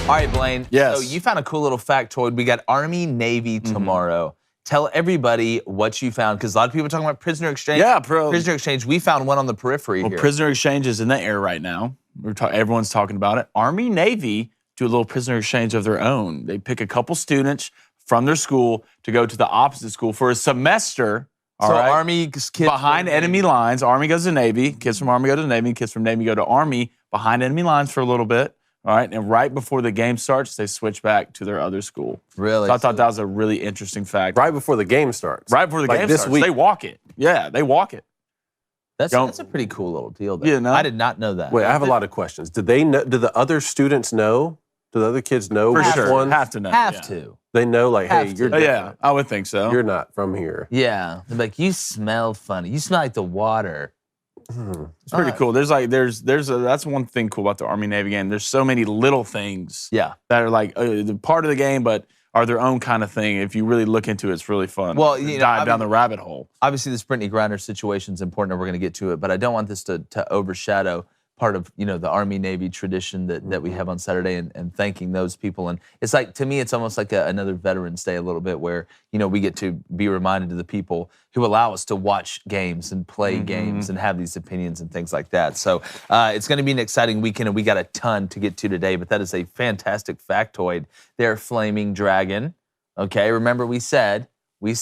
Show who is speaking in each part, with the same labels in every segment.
Speaker 1: All right, Blaine.
Speaker 2: Yes.
Speaker 1: So you found a cool little factoid. We got Army-Navy tomorrow. Tell everybody what you found, because a lot of people are talking about prisoner exchange.
Speaker 2: Yeah,
Speaker 1: prisoner exchange. We found one on the periphery here.
Speaker 2: Prisoner exchange is in the air right now. Everyone's talking about it. Army, Navy do a little prisoner exchange of their own. They pick a couple students from their school to go to the opposite school for a semester.
Speaker 1: So Army kids
Speaker 2: behind enemy lines. Army goes to Navy. Kids from Army go to Navy. Kids from Navy go to Army behind enemy lines for a little bit. All right, and right before the game starts, they switch back to their other school.
Speaker 1: Really?
Speaker 2: So I thought that was a really interesting fact.
Speaker 3: Right before the game starts.
Speaker 2: Right before the game
Speaker 3: this
Speaker 2: starts.
Speaker 3: week.
Speaker 2: They walk it. Yeah, they walk it.
Speaker 1: That's a pretty cool little deal, though.
Speaker 2: Yeah, no?
Speaker 1: I did not know that.
Speaker 3: Wait, I have a lot of questions. Did they know? Do the other students know? Do the other kids know?
Speaker 2: For
Speaker 3: which
Speaker 2: sure.
Speaker 3: one?
Speaker 2: Have to know.
Speaker 1: Have
Speaker 2: yeah.
Speaker 1: to.
Speaker 3: They know, like,
Speaker 1: Have
Speaker 3: hey,
Speaker 1: to.
Speaker 3: you're
Speaker 2: Oh,
Speaker 3: different.
Speaker 2: yeah, I would think so.
Speaker 3: You're not from here.
Speaker 1: Yeah. They're like, you smell funny. You smell like the water.
Speaker 2: It's pretty cool. That's one thing cool about the Army Navy game. There's so many little things
Speaker 1: Yeah.
Speaker 2: that are like the part of the game, but are their own kind of thing. If you really look into it, it's really fun.
Speaker 1: Well, you know,
Speaker 2: dive down the rabbit hole.
Speaker 1: Obviously, this Brittney Griner situation is important, and we're going to get to it. But I don't want this to overshadow part of the Army-Navy tradition that we have on Saturday, and thanking those people. And it's like, to me, it's almost like another Veterans Day a little bit, where we get to be reminded of the people who allow us to watch games and play games and have these opinions and things like that. So it's going to be an exciting weekend, and we got a ton to get to today. But that is a fantastic factoid. Their flaming dragon. Okay, remember we said we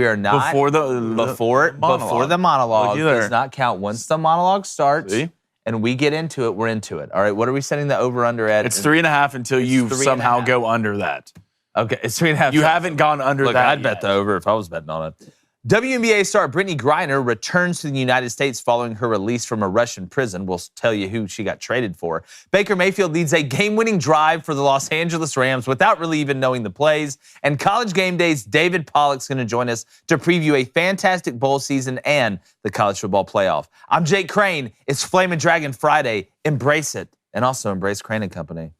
Speaker 1: are not
Speaker 2: Before the
Speaker 1: monologue
Speaker 2: Look,
Speaker 1: does not count. Once the monologue starts.
Speaker 2: See?
Speaker 1: And we get into it, we're into it. All right, what are we setting the over-under at?
Speaker 2: It's 3.5 until you
Speaker 1: 3.5.
Speaker 2: somehow go under that.
Speaker 1: Okay, it's 3.5.
Speaker 2: You haven't gone under
Speaker 1: Look,
Speaker 2: that
Speaker 1: I'd
Speaker 2: yet.
Speaker 1: bet the over if I was betting on it. WNBA star Brittney Griner returns to the United States following her release from a Russian prison. We'll tell you who she got traded for. Baker Mayfield leads a game-winning drive for the Los Angeles Rams without really even knowing the plays. And College Game Day's David Pollack's going to join us to preview a fantastic bowl season and the college football playoff. I'm Jake Crane. It's Flamin' Dragon Friday. Embrace it. And also embrace Crane & Company.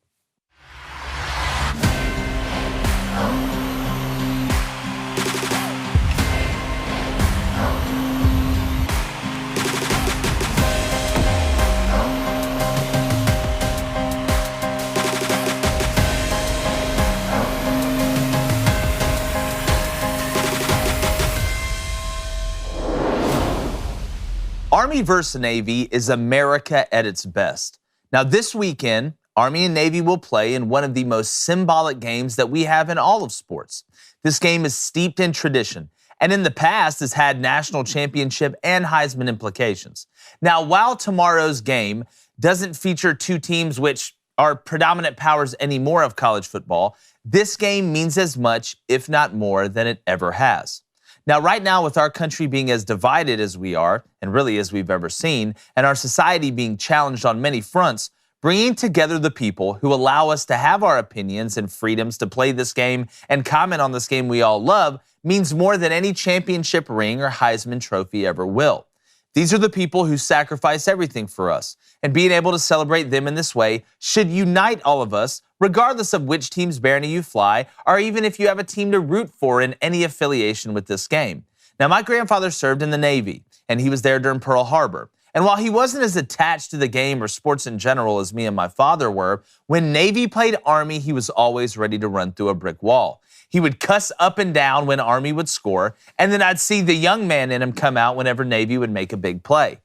Speaker 1: Army versus Navy is America at its best. Now, this weekend, Army and Navy will play in one of the most symbolic games that we have in all of sports. This game is steeped in tradition, and in the past has had national championship and Heisman implications. Now, while tomorrow's game doesn't feature two teams which are predominant powers anymore of college football, this game means as much, if not more, than it ever has. Now, right now, with our country being as divided as we are, and really as we've ever seen, and our society being challenged on many fronts, bringing together the people who allow us to have our opinions and freedoms to play this game and comment on this game we all love means more than any championship ring or Heisman Trophy ever will. These are the people who sacrifice everything for us, and being able to celebrate them in this way should unite all of us, regardless of which team's banner you fly, or even if you have a team to root for in any affiliation with this game. Now, my grandfather served in the Navy, and he was there during Pearl Harbor. And while he wasn't as attached to the game or sports in general as me and my father were, when Navy played Army, he was always ready to run through a brick wall. He would cuss up and down when Army would score, and then I'd see the young man in him come out whenever Navy would make a big play.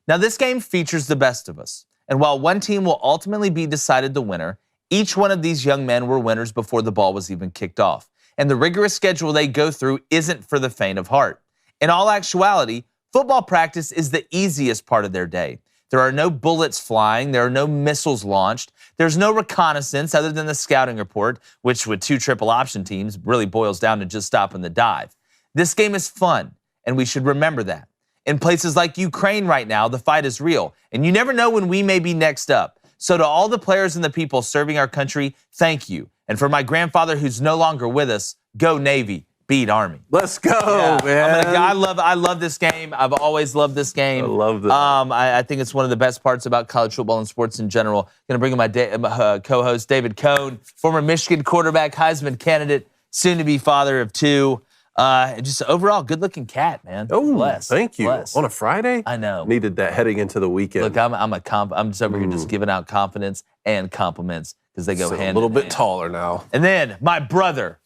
Speaker 1: Now, this game features the best of us, and while one team will ultimately be decided the winner, each one of these young men were winners before the ball was even kicked off, and the rigorous schedule they go through isn't for the faint of heart. In all actuality, football practice is the easiest part of their day. There are no bullets flying. There are no missiles launched. There's no reconnaissance other than the scouting report, which with two triple option teams really boils down to just stopping the dive. This game is fun, and we should remember that. In places like Ukraine right now, the fight is real, and you never know when we may be next up. So to all the players and the people serving our country, thank you. And for my grandfather who's no longer with us, go Navy. Beat Army.
Speaker 3: Let's go, man.
Speaker 1: I love this game. I've always loved this game.
Speaker 3: I love this.
Speaker 1: I think it's one of the best parts about college football and sports in general. Going to bring in my co-host, David Cohn, former Michigan quarterback, Heisman candidate, soon-to-be father of two. Just overall, good-looking cat, man.
Speaker 3: Oh,
Speaker 1: Bless.
Speaker 3: thank you.
Speaker 1: Bless.
Speaker 3: On a Friday?
Speaker 1: I know.
Speaker 3: Needed that heading into the weekend.
Speaker 1: Look, I'm just over here just giving out confidence and compliments because they go
Speaker 3: So
Speaker 1: hand
Speaker 3: a little
Speaker 1: in
Speaker 3: bit
Speaker 1: hand.
Speaker 3: taller now.
Speaker 1: And then my brother.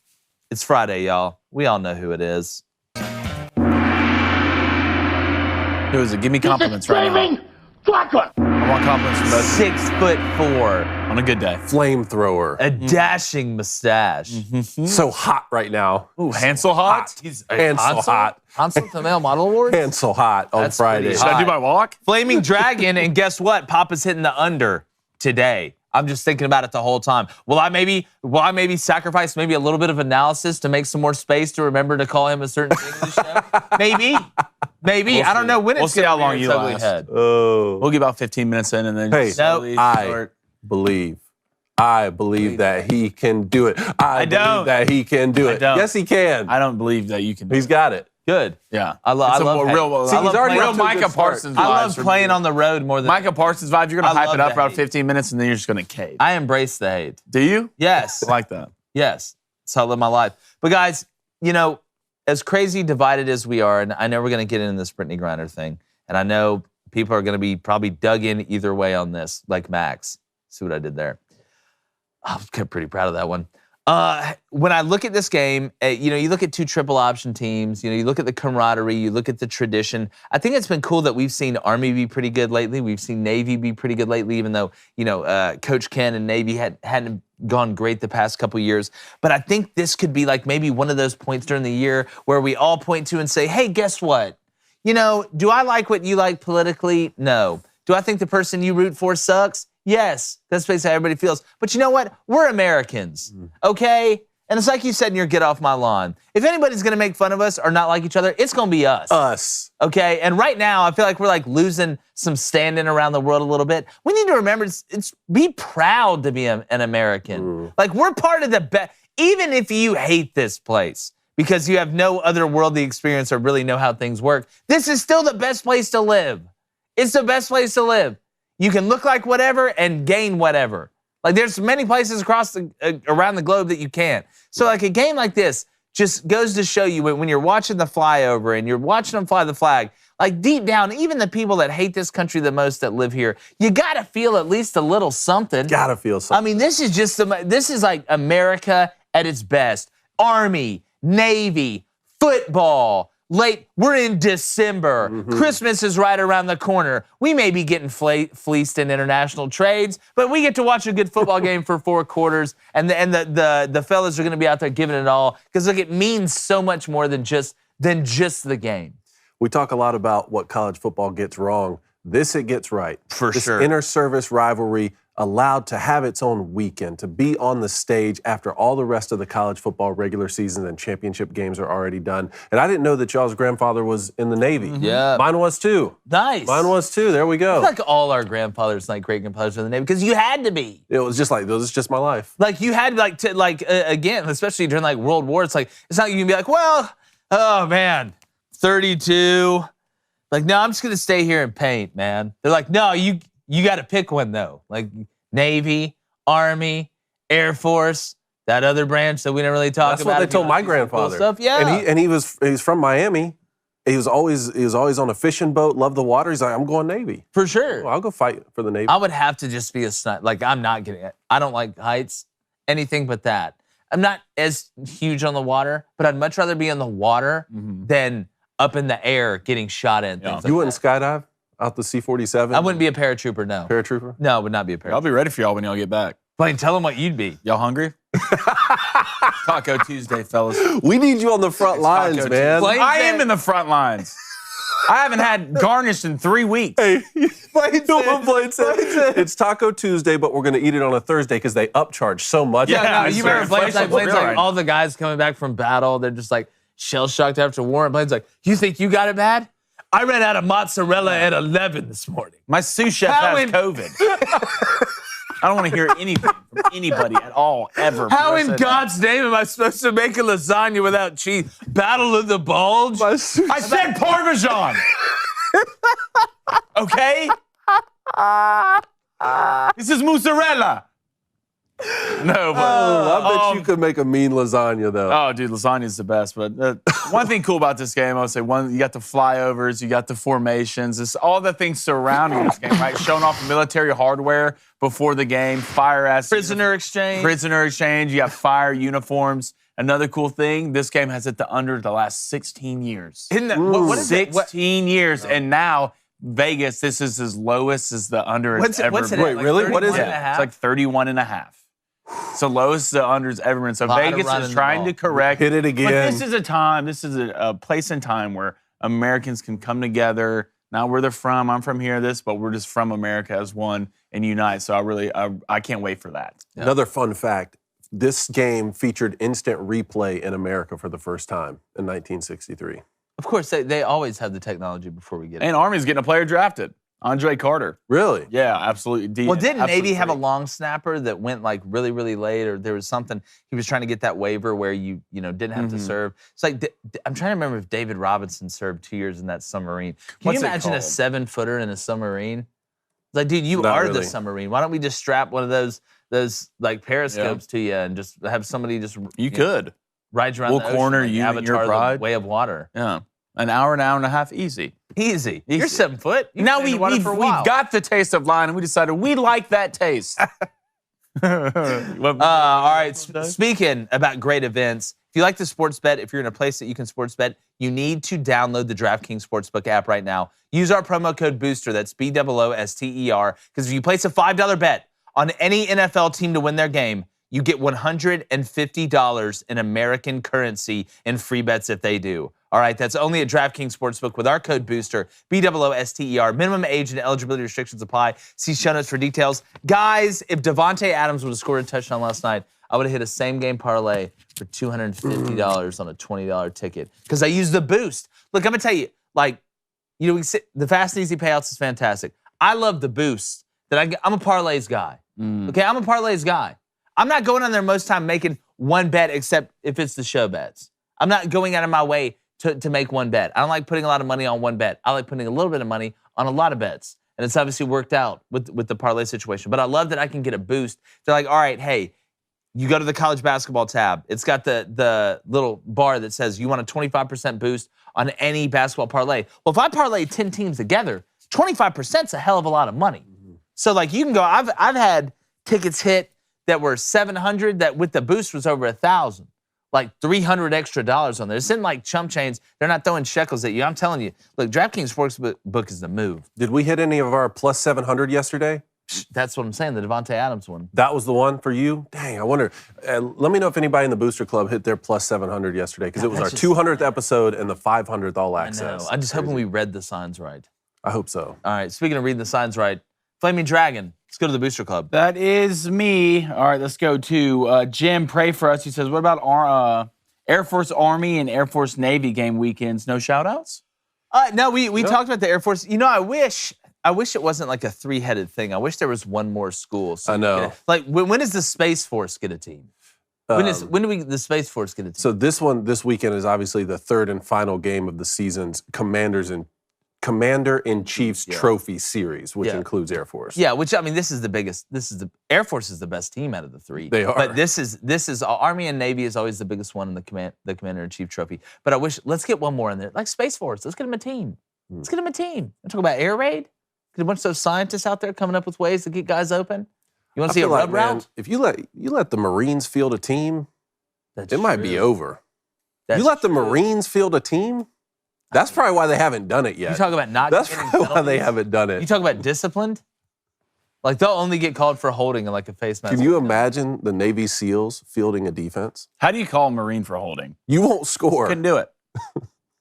Speaker 1: It's Friday, y'all. We all know who it is.
Speaker 2: Who is it? Give me compliments right now. I want compliments from both
Speaker 1: 6'4",
Speaker 2: on a good day.
Speaker 3: Flamethrower.
Speaker 1: a dashing mustache.
Speaker 3: So hot right now.
Speaker 2: Ooh, Hansel hot?
Speaker 1: He's
Speaker 3: Hansel hot.
Speaker 1: Hansel to Male Model Awards.
Speaker 3: Hansel hot on
Speaker 1: That's
Speaker 3: Friday.
Speaker 1: pretty
Speaker 2: Should I do
Speaker 1: hot.
Speaker 2: my walk?
Speaker 1: Flaming Dragon, and guess what? Papa's hitting the under today. I'm just thinking about it the whole time. Will I maybe sacrifice maybe a little bit of analysis to make some more space to remember to call him a certain thing in the show? Maybe. I don't know when
Speaker 2: We'll
Speaker 1: it's
Speaker 2: see
Speaker 1: gonna
Speaker 2: how long
Speaker 1: rear
Speaker 2: you
Speaker 1: its ugly
Speaker 2: last.
Speaker 1: head.
Speaker 3: Oh.
Speaker 2: We'll get about 15 minutes in and then
Speaker 3: Hey,
Speaker 2: just slowly
Speaker 3: I
Speaker 2: start.
Speaker 3: believe that he can do it. I
Speaker 1: don't.
Speaker 3: believe that he can do it.
Speaker 2: don't.
Speaker 3: Yes, he can.
Speaker 2: I don't believe that you can.
Speaker 3: He's got it.
Speaker 1: Good.
Speaker 2: Yeah.
Speaker 1: I love
Speaker 2: real.
Speaker 3: See,
Speaker 2: I
Speaker 3: he's
Speaker 2: love
Speaker 3: already
Speaker 2: real
Speaker 3: off to a
Speaker 2: Micah
Speaker 3: good start.
Speaker 2: Parsons.
Speaker 1: I love
Speaker 2: vibes from
Speaker 1: playing
Speaker 2: you.
Speaker 1: on the road more than
Speaker 2: Micah Parsons vibes. You're gonna
Speaker 1: I
Speaker 2: hype
Speaker 1: love
Speaker 2: it up
Speaker 1: the
Speaker 2: about
Speaker 1: hate.
Speaker 2: 15 minutes and then you're just gonna cave.
Speaker 1: I embrace the hate.
Speaker 2: Do you?
Speaker 1: Yes.
Speaker 2: I like that.
Speaker 1: Yes. That's how I live my life. But guys, you know, as crazy divided as we are, and I know we're going to get into this Brittney Griner thing, and I know people are going to be probably dug in either way on this, like Max. See what I did there? I'm pretty proud of that one. When I look at this game, you know, you look at two triple option teams, you know, you look at the camaraderie, you look at the tradition. I think it's been cool that we've seen Army be pretty good lately. We've seen Navy be pretty good lately, even though, you know, Coach Ken and Navy hadn't gone great the past couple years. But I think this could be like maybe one of those points during the year where we all point to and say, hey, guess what? You know, do I like what you like politically? No. Do I think the person you root for sucks? Yes, that's basically how everybody feels. But you know what? We're Americans, okay? And it's like you said in your Get Off My Lawn. If anybody's gonna make fun of us or not like each other, it's gonna be us. Okay? And right now, I feel like we're like losing some standing around the world a little bit. We need to remember, it's be proud to be an American. Like, we're part of the best, even if you hate this place because you have no other worldly experience or really know how things work, this is still the best place to live. It's the best place to live. You can look like whatever and gain whatever. Like, there's many places around the globe that you can't. So like a game like this just goes to show you when you're watching the flyover and you're watching them fly the flag, like deep down, even the people that hate this country the most that live here, you gotta feel at least a little something.
Speaker 3: Gotta feel something.
Speaker 1: I mean, this is like America at its best. Army, Navy, football. We're in December. Christmas is right around the corner. We may be getting fleeced in international trades, but we get to watch a good football game for 4 quarters, and the fellas are going to be out there giving it all because look, it means so much more than just the game.
Speaker 3: We talk a lot about what college football gets wrong. This it gets right.
Speaker 1: For
Speaker 3: this
Speaker 1: sure.
Speaker 3: Inter-service rivalry allowed to have its own weekend, to be on the stage after all the rest of the college football regular season and championship games are already done. And I didn't know that y'all's grandfather was in the Navy.
Speaker 1: Yeah.
Speaker 3: Mine was too.
Speaker 1: Nice.
Speaker 3: Mine was too. There we go.
Speaker 1: I feel like all our grandfathers, like great-grandfathers, were in the Navy because you had to be.
Speaker 3: It was just like, this is just my life.
Speaker 1: Like you had again, especially during like World War. It's like it's not you can be like, well, oh man, 32. Like no, I'm just gonna stay here and paint, man. They're like, no, you got to pick one though. Like Navy, Army, Air Force, that other branch that we didn't really talk
Speaker 3: That's
Speaker 1: about.
Speaker 3: what they told my grandfather.
Speaker 1: Stuff. Yeah,
Speaker 3: and he's from Miami. He was always on a fishing boat, loved the water. He's like, I'm going Navy.
Speaker 1: for sure.
Speaker 3: Well, I'll go fight for the Navy.
Speaker 1: I would have to just be a sniper. Like I'm not getting it. I don't like heights, anything but that. I'm not as huge on the water, but I'd much rather be in the water than up in the air getting shot at.
Speaker 2: Yeah.
Speaker 1: Things
Speaker 3: You
Speaker 1: like
Speaker 3: wouldn't skydive out the C-47?
Speaker 1: I wouldn't be a paratrooper, no.
Speaker 3: Paratrooper?
Speaker 1: No, I would not be a
Speaker 2: I'll
Speaker 1: paratrooper.
Speaker 2: be ready for y'all when y'all get back.
Speaker 1: Blaine, tell them what you'd be.
Speaker 2: Y'all hungry? Taco Tuesday, fellas.
Speaker 3: We need you on the front lines,
Speaker 2: Taco
Speaker 3: man.
Speaker 1: Tuesday.
Speaker 2: I am in the front lines. I haven't had garnish in 3 weeks.
Speaker 3: Hey, Blaine said, it's Taco Tuesday, but we're going to eat it on a Thursday because they upcharge so much.
Speaker 2: Yeah,
Speaker 1: No,
Speaker 2: it's
Speaker 1: you remember
Speaker 2: very
Speaker 1: Blaine's like
Speaker 2: flexible.
Speaker 1: all the guys coming back from battle, they're just like shell-shocked after war. And Blaine's like, you think you got it bad? I ran out of mozzarella at 11 this morning.
Speaker 2: My sous chef
Speaker 1: How
Speaker 2: has
Speaker 1: in-
Speaker 2: COVID. I don't want to hear anything from anybody at all, ever.
Speaker 1: How in God's name am I supposed to make a lasagna without cheese? Battle of the Bulge?
Speaker 2: I said Parmesan. Okay? This is mozzarella. No, but
Speaker 3: I bet you could make a mean lasagna, though.
Speaker 2: oh, dude, lasagna is the best. But one thing cool about this game, I would say, you got the flyovers, you got the formations, it's all the things surrounding this game, right? Showing off military hardware before the game, fire-ass
Speaker 1: Prisoner exchange.
Speaker 2: You got fire uniforms. Another cool thing, this game has hit the under the last 16 years.
Speaker 1: Isn't that, what is it?
Speaker 2: 16 years, and now Vegas, this is as lowest as the under has ever
Speaker 1: What's it
Speaker 2: been.
Speaker 1: at?
Speaker 3: Wait, really? What is it?
Speaker 2: It's like 31 and a half. It's the lowest the under's ever been. So Vegas is trying to correct.
Speaker 3: Hit it again.
Speaker 2: But this is a place and time where Americans can come together, not where they're from. I'm from here, but we're just from America as one and unite. So I can't wait for that.
Speaker 3: Another fun fact, this game featured instant replay in America for the first time in 1963.
Speaker 1: Of course, they always have the technology before we get it.
Speaker 2: And Army's getting a player drafted, Andre Carter.
Speaker 3: Really?
Speaker 2: Yeah, absolutely.
Speaker 1: Well, didn't Navy have a
Speaker 2: absolutely.
Speaker 1: long snapper that went like really, really late, or there was something he was trying to get that waiver where you didn't have to serve? It's like I'm trying to remember if David Robinson served 2 years in that submarine. Can
Speaker 2: What's
Speaker 1: you
Speaker 2: it
Speaker 1: imagine a
Speaker 2: called?
Speaker 1: 7-footer in a submarine? It's like, dude, you
Speaker 3: Not
Speaker 1: are
Speaker 3: really.
Speaker 1: the submarine. Why don't we just strap one of those like periscopes to you and just have somebody just
Speaker 2: You could.
Speaker 1: ride you around
Speaker 2: We'll
Speaker 1: the ocean
Speaker 2: corner
Speaker 1: like
Speaker 2: you and your
Speaker 1: Avatar,
Speaker 2: bride.
Speaker 1: the Way of Water.
Speaker 2: Yeah. An hour and a half, easy.
Speaker 1: Easy. You're 7 foot. You
Speaker 2: Now
Speaker 1: can stay in the water
Speaker 2: we've
Speaker 1: for a while.
Speaker 2: got the taste of line, and we decided we like that taste.
Speaker 1: All right. Speaking about great events, if you like to sports bet, if you're in a place that you can sports bet, you need to download the DraftKings Sportsbook app right now. Use our promo code BOOSTER, that's BOOSTER, because if you place a $5 bet on any NFL team to win their game, you get $150 in American currency in free bets if they do. All right, that's only at DraftKings Sportsbook with our code BOOSTER, BOOSTER. Minimum age and eligibility restrictions apply. See show notes for details. Guys, if Devontae Adams would have scored a touchdown last night, I would have hit a same-game parlay for $250 on a $20 ticket because I used the boost. Look, I'm going to tell you, the fast and easy payouts is fantastic. I love the boost. I'm a parlays guy. Okay, I'm a parlays guy. I'm not going on there most time making one bet except if it's the show bets. I'm not going out of my way to make one bet. I don't like putting a lot of money on one bet. I like putting a little bit of money on a lot of bets. And it's obviously worked out with the parlay situation. But I love that I can get a boost. They're like, all right, hey, you go to the college basketball tab. It's got the little bar that says you want a 25% boost on any basketball parlay. Well, if I parlay 10 teams together, 25% is a hell of a lot of money. So like you can go, I've had tickets hit that were $700 that with the boost was over $1,000. Like $300 extra on there. It's in like chump change. They're not throwing shekels at you. I'm telling you, look, DraftKings Sportsbook is the move.
Speaker 3: Did we hit any of our plus 700 yesterday?
Speaker 1: That's what I'm saying, the Devontae Adams one.
Speaker 3: That was the one for you? Dang, I wonder. Let me know if anybody in the Booster Club hit their plus 700 yesterday, because it was our 200th episode and the 500th All
Speaker 1: I
Speaker 3: Access.
Speaker 1: know. I'm just hoping we read the signs right.
Speaker 3: I hope so.
Speaker 1: All right, speaking of reading the signs right, Flaming Dragon, let's go to the Booster Club.
Speaker 2: That is me. All right, let's go to Jim. Pray for us. He says, what about Air Force Army and Air Force Navy game weekends? No shout-outs?
Speaker 1: No, we talked about the Air Force. You know, I wish it wasn't like a three-headed thing. I wish there was one more school. So
Speaker 3: I know.
Speaker 1: Like, when does the Space Force get a team? When do the Space Force get a team?
Speaker 3: So this weekend is obviously the third and final game of the season's Commander-in-Chief's Trophy Series, which includes Air Force.
Speaker 1: Yeah, which, I mean, this is the Air Force is the best team out of the three.
Speaker 3: They are.
Speaker 1: But this is Army and Navy is always the biggest one in the Commander-in-Chief Trophy. But I wish, let's get one more in there. Like Space Force, let's get them a team. Let's get them a team. I'm talking about Air Raid. Get a bunch of those scientists out there coming up with ways to get guys open. You want to see a rub route?
Speaker 3: If you let the Marines field a team, it might be over.
Speaker 1: That's
Speaker 3: you let the
Speaker 1: true.
Speaker 3: Marines field a team? That's probably why they haven't done it yet.
Speaker 1: You talk about not
Speaker 3: That's
Speaker 1: getting
Speaker 3: probably why they
Speaker 1: penalties.
Speaker 3: haven't done it.
Speaker 1: You talk about disciplined? Like, they'll only get called for holding and like a face mask.
Speaker 3: Can you imagine the Navy SEALs fielding a defense?
Speaker 2: How do you call a Marine for holding?
Speaker 3: You won't score.
Speaker 2: Couldn't do it.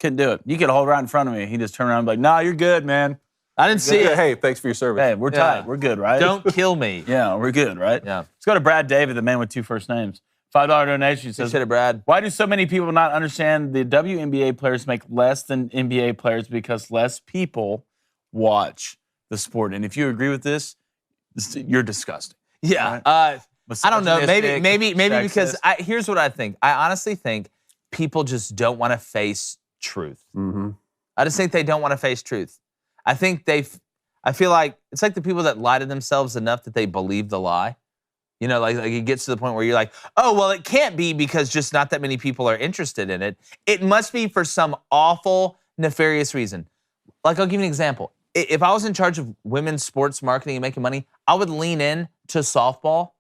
Speaker 2: Couldn't do it. You could hold right in front of me. He just turned around and be like, nah, you're good, man.
Speaker 1: I didn't see it.
Speaker 3: Hey, thanks for your service.
Speaker 2: Hey, we're tied. We're good, right?
Speaker 1: Don't kill me.
Speaker 2: Yeah, we're good, right?
Speaker 1: Yeah.
Speaker 2: Let's go to Brad David, the man with two first names. $5 donation. He says,
Speaker 1: Said it, Brad.
Speaker 2: why do so many people not understand the WNBA players make less than NBA players? Because less people watch the sport. And if you agree with this, you're disgusting.
Speaker 1: Yeah.
Speaker 2: Right?
Speaker 1: I don't know. Maybe
Speaker 2: Misogynistic,
Speaker 1: because
Speaker 2: sexist.
Speaker 1: here's what I think. I honestly think people just don't want to face truth.
Speaker 3: Mm-hmm.
Speaker 1: I just think they don't want to face truth. I think I feel like it's like the people that lie to themselves enough that they believe the lie. You know, like it gets to the point where you're like, oh, well, it can't be because just not that many people are interested in it. It must be for some awful, nefarious reason. Like, I'll give you an example. If I was in charge of women's sports marketing and making money, I would lean in to softball.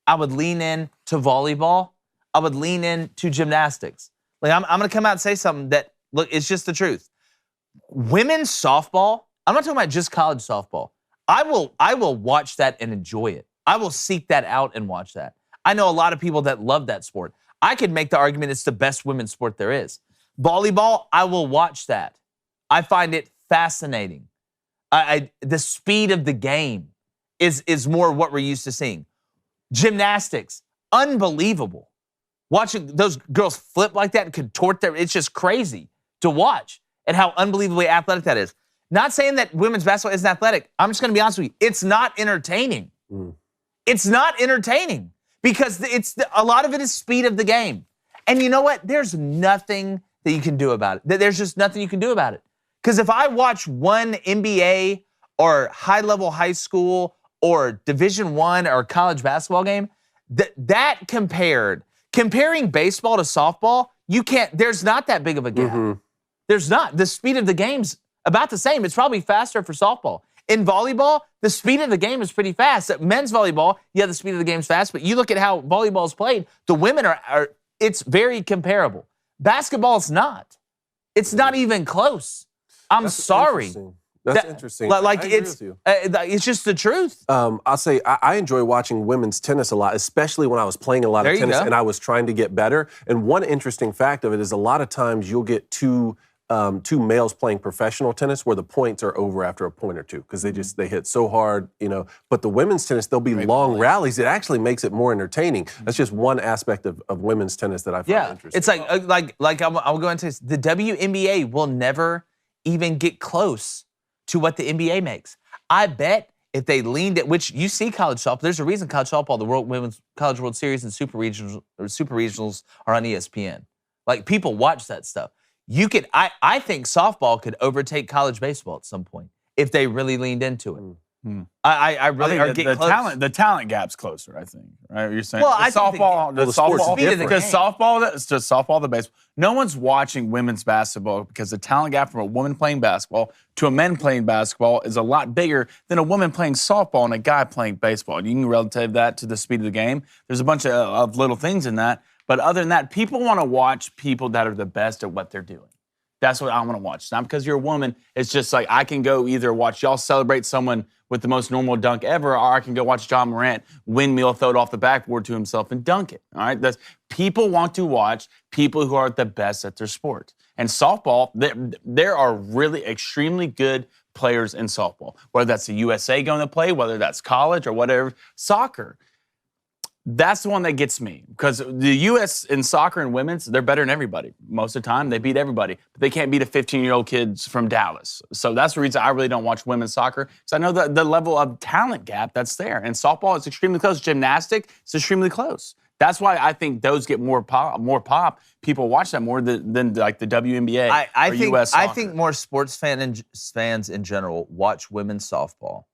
Speaker 1: I would lean in to volleyball. I would lean in to gymnastics. Like, I'm going to come out and say something that, look, it's just the truth. Women's softball, I'm not talking about just college softball. I will watch that and enjoy it. I will seek that out and watch that. I know a lot of people that love that sport. I could make the argument it's the best women's sport there is. Volleyball, I will watch that. I find it fascinating. The speed of the game is more what we're used to seeing. Gymnastics, unbelievable. Watching those girls flip like that and contort it's just crazy to watch and how unbelievably athletic that is. Not saying that women's basketball isn't athletic. I'm just going to be honest with you. It's not entertaining. It's not entertaining because a lot of it is speed of the game. And you know what? There's nothing that you can do about it. There's just nothing you can do about it. Because if I watch one NBA or high-level high school or Division I or college basketball game, comparing baseball to softball, there's not that big of a gap. There's not. The speed of the game's about the same. It's probably faster for softball. In volleyball, the speed of the game is pretty fast. At men's volleyball, yeah, the speed of the game's fast, but you look at how volleyball is played, the women it's very comparable. Basketball's not. It's not even close. That's sorry.
Speaker 3: That's interesting.
Speaker 1: Like it's just the truth.
Speaker 3: I'll say I enjoy watching women's tennis a lot, especially when I was playing a lot of tennis and I was trying to get better. And one interesting fact of it is a lot of times you'll get two males playing professional tennis where the points are over after a point or two because they hit so hard, you know. But the women's tennis, there'll be long rallies. It actually makes it more entertaining. That's just one aspect of women's tennis that I find interesting.
Speaker 1: It's like I'll go into this. The WNBA will never even get close to what the NBA makes. I bet if they leaned at, which you see college softball, there's a reason college softball, the Women's College World Series and Super Regionals are on ESPN. Like, people watch that stuff. I think softball could overtake college baseball at some point if they really leaned into it. I really are getting close.
Speaker 2: The talent gap's closer, I think. Right? You're saying
Speaker 1: I think
Speaker 2: the softball
Speaker 1: because
Speaker 2: softball it's just softball the baseball. No one's watching women's basketball because the talent gap from a woman playing basketball to a man playing basketball is a lot bigger than a woman playing softball and a guy playing baseball. And you can relative that to the speed of the game. There's a bunch of little things in that. But other than that, people want to watch people that are the best at what they're doing. That's what I want to watch. It's not because you're a woman. It's just like I can go either watch y'all celebrate someone with the most normal dunk ever, or I can go watch John Morant windmill, throw it off the backboard to himself and dunk it. All right? People want to watch people who are the best at their sport. And softball, there are really extremely good players in softball, whether that's the USA going to play, whether that's college or whatever. Soccer. That's the one that gets me because the U.S. in soccer and women's, they're better than everybody. Most of the time, they beat everybody. But they can't beat a 15-year-old kids from Dallas. So that's the reason I really don't watch women's soccer because I know the level of talent gap that's there. And softball is extremely close. Gymnastics is extremely close. That's why I think those get more pop. People watch that more than like the WNBA or U.S. soccer.
Speaker 1: I think more sports fans in general watch women's softball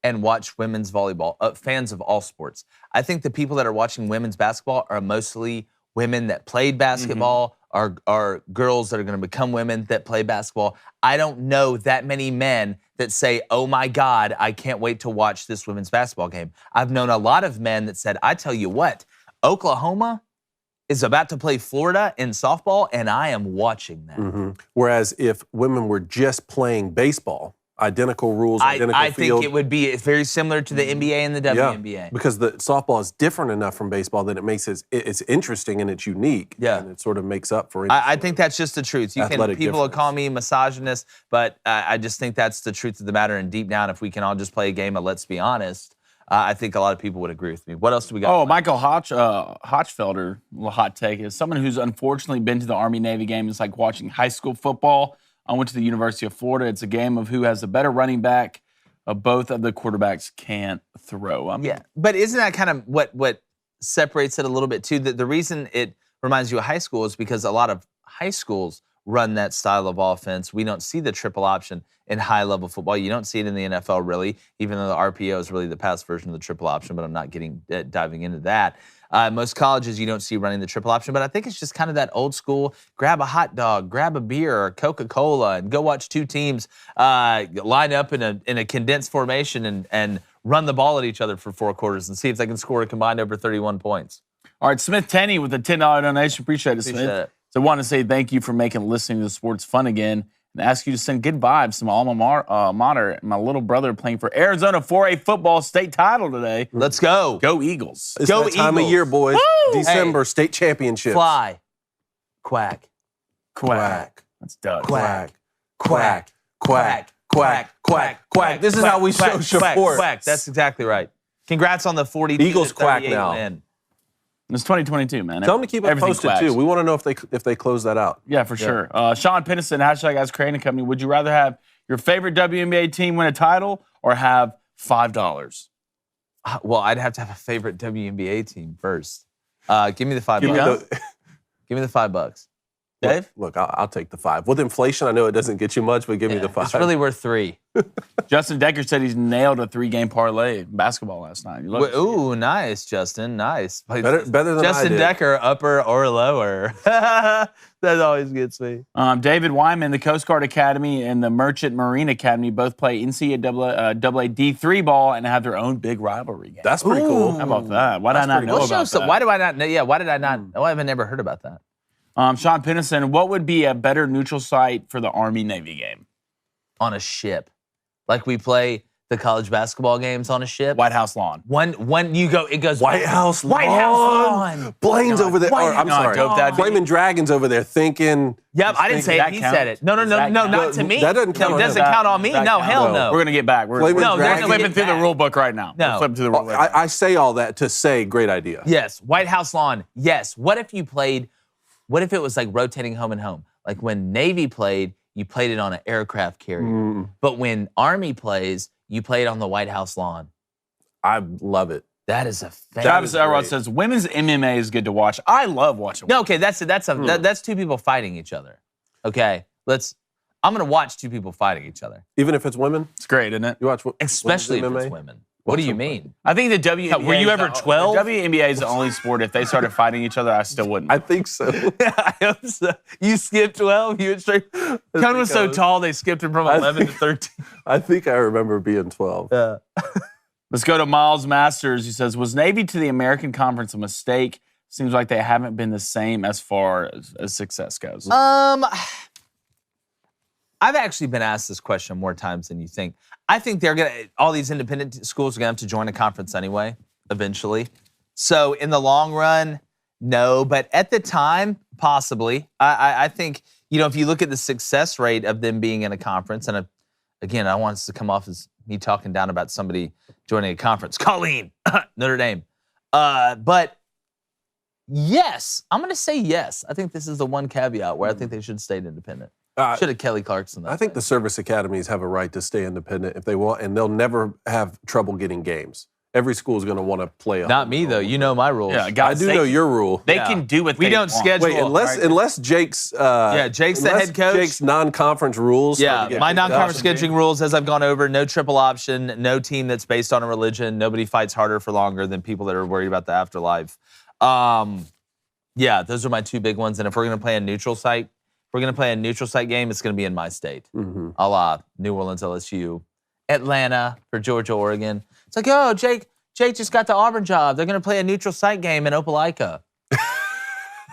Speaker 1: and watch women's volleyball, fans of all sports. I think the people that are watching women's basketball are mostly women that played basketball, are girls that are going to become women that play basketball. I don't know that many men that say, oh my God, I can't wait to watch this women's basketball game. I've known a lot of men that said, I tell you what, Oklahoma is about to play Florida in softball, and I am watching that.
Speaker 3: Whereas if women were just playing baseball, identical rules, identical
Speaker 1: I
Speaker 3: field.
Speaker 1: think it would be very similar to the NBA and the WNBA.
Speaker 3: Yeah, because the softball is different enough from baseball that it makes it's interesting and it's unique.
Speaker 1: Yeah.
Speaker 3: And it sort of makes up for it.
Speaker 1: I think that's just the truth. People will call me misogynist, but I just think that's the truth of the matter. And deep down, if we can all just play a game of let's be honest, I think a lot of people would agree with me. What else do we got?
Speaker 2: Oh, Michael Hochfelder, a little hot take, is someone who's unfortunately been to the Army-Navy game. It's like watching high school football. I went to the University of Florida. It's a game of who has the better running back. Both of the quarterbacks can't throw.
Speaker 1: But isn't that kind of what separates it a little bit too? The reason it reminds you of high school is because a lot of high schools run that style of offense. We don't see the triple option in high-level football. You don't see it in the NFL, really, even though the RPO is really the past version of the triple option, but I'm not diving into that. Most colleges, you don't see running the triple option, but I think it's just kind of that old school, grab a hot dog, grab a beer or Coca-Cola, and go watch two teams line up in a condensed formation and run the ball at each other for 4 quarters and see if they can score a combined over 31 points.
Speaker 2: All right, Smith Tenney with a $10 donation. Appreciate it, Smith.
Speaker 1: Appreciate it.
Speaker 2: So I want to say thank you for making listening to the sports fun again and ask you to send good vibes to my alma mater. My little brother playing for Arizona 4A football state title today.
Speaker 1: Let's go.
Speaker 2: Go Eagles.
Speaker 3: It's
Speaker 1: Go
Speaker 3: that time
Speaker 1: Eagles.
Speaker 3: of year, boys.
Speaker 1: Woo!
Speaker 3: December, state championships.
Speaker 1: Fly. Quack.
Speaker 3: Quack.
Speaker 2: That's Doug.
Speaker 3: Quack. Quack. Quack. Quack. Quack. Quack. This is how we show support.
Speaker 1: Quack. That's exactly right. Congrats on the 42
Speaker 3: Eagles quack now.
Speaker 1: win.
Speaker 2: It's 2022, man.
Speaker 3: Tell them to keep it
Speaker 2: Everything
Speaker 3: posted,
Speaker 2: quacks.
Speaker 3: too. We want to know if they close that out.
Speaker 2: Yeah, for sure. Sean Pennison, #Guys Creating Company. Would you rather have your favorite WNBA team win a title or have $5?
Speaker 1: Well, I'd have to have a favorite WNBA team first. Give me the $5.
Speaker 3: Give me
Speaker 1: Give me the $5. Dave?
Speaker 3: Look, I'll take the 5. With inflation, I know it doesn't get you much, but give me the 5.
Speaker 1: It's really worth 3.
Speaker 2: Justin Decker said he's nailed a 3-game parlay in basketball last night.
Speaker 1: Ooh, nice, Justin. Nice.
Speaker 3: Better than
Speaker 1: Justin
Speaker 3: I did.
Speaker 1: Decker, upper or lower. That always gets me.
Speaker 2: David Wyman, the Coast Guard Academy and the Merchant Marine Academy both play NCAA D3 ball and have their own big rivalry game.
Speaker 3: That's pretty cool.
Speaker 2: How about that? Why did I not know about that?
Speaker 1: Why do I not know? Yeah, why did I not? Oh, I haven't never heard about that.
Speaker 2: Sean Pennison, what would be a better neutral site for the Army-Navy game?
Speaker 1: On a ship. Like we play the college basketball games on a ship.
Speaker 2: White House lawn.
Speaker 1: When you go, it goes
Speaker 3: White House lawn. Blaine's over there. I'm sorry. Flaming Dragons over there thinking.
Speaker 1: Yep, I didn't say it. He said it. No, not to me.
Speaker 3: That doesn't count.
Speaker 1: No, it doesn't count on me. No, hell no.
Speaker 2: We're going to get back. We're flipping through the rule book right now.
Speaker 1: No.
Speaker 2: We're flipping through the rule book.
Speaker 3: I say all that to say great idea.
Speaker 1: Yes, White House lawn. Yes. What if it was like rotating home and home? Like when Navy played, you played it on an aircraft carrier. But when Army plays, you play it on the White House lawn.
Speaker 3: I love it.
Speaker 1: That is a fantastic.
Speaker 2: Travis Elrod says women's MMA is good to watch. I love watching.
Speaker 1: No, okay, that's two people fighting each other. Okay, I'm gonna watch two people fighting each other.
Speaker 3: Even if it's women,
Speaker 2: It's great, isn't it?
Speaker 3: you watch.
Speaker 1: Especially if
Speaker 3: MMA?
Speaker 1: it's women. What do you mean?
Speaker 2: I think the WNBA.
Speaker 1: Were you ever 12?
Speaker 2: The WNBA is the only sport. If they started fighting each other, I still wouldn't.
Speaker 3: I think so.
Speaker 1: I hope so. You skipped 12? You went straight. Conan was so tall, they skipped him from 11 to 13.
Speaker 3: I think I remember being 12.
Speaker 1: Yeah.
Speaker 2: Let's go to Miles Masters. He says, was Navy to the American Conference a mistake? Seems like they haven't been the same as far as success goes.
Speaker 1: I've actually been asked this question more times than you think. I think all these independent schools are gonna have to join a conference anyway, eventually. So in the long run, no, but at the time, possibly. I think, if you look at the success rate of them being in a conference, and again, I want this to come off as me talking down about somebody joining a conference. Colleen, Notre Dame. But yes, I'm gonna say yes. I think this is the one caveat where I think they should stay independent. Should have Kelly Clarkson.
Speaker 3: I think the service academies have a right to stay independent if they want, and they'll never have trouble getting games. Every school is going to want to play.
Speaker 1: Not me though. You know my rules.
Speaker 2: Yeah,
Speaker 3: I do know your rule.
Speaker 2: They can do what
Speaker 1: we
Speaker 2: they
Speaker 1: don't
Speaker 2: want.
Speaker 1: schedule.
Speaker 3: Wait, unless Jake's.
Speaker 1: Jake's the head coach.
Speaker 3: Jake's non-conference rules.
Speaker 1: Yeah, my non-conference scheduling rules, as I've gone over, no triple option, no team that's based on a religion. Nobody fights harder for longer than people that are worried about the afterlife. Yeah, those are my two big ones. And if we're going to play a neutral site, game, it's going to be in my state. A la New Orleans, LSU, Atlanta for Georgia, Oregon. It's like, oh, Jake just got the Auburn job. They're going to play a neutral site game in Opelika.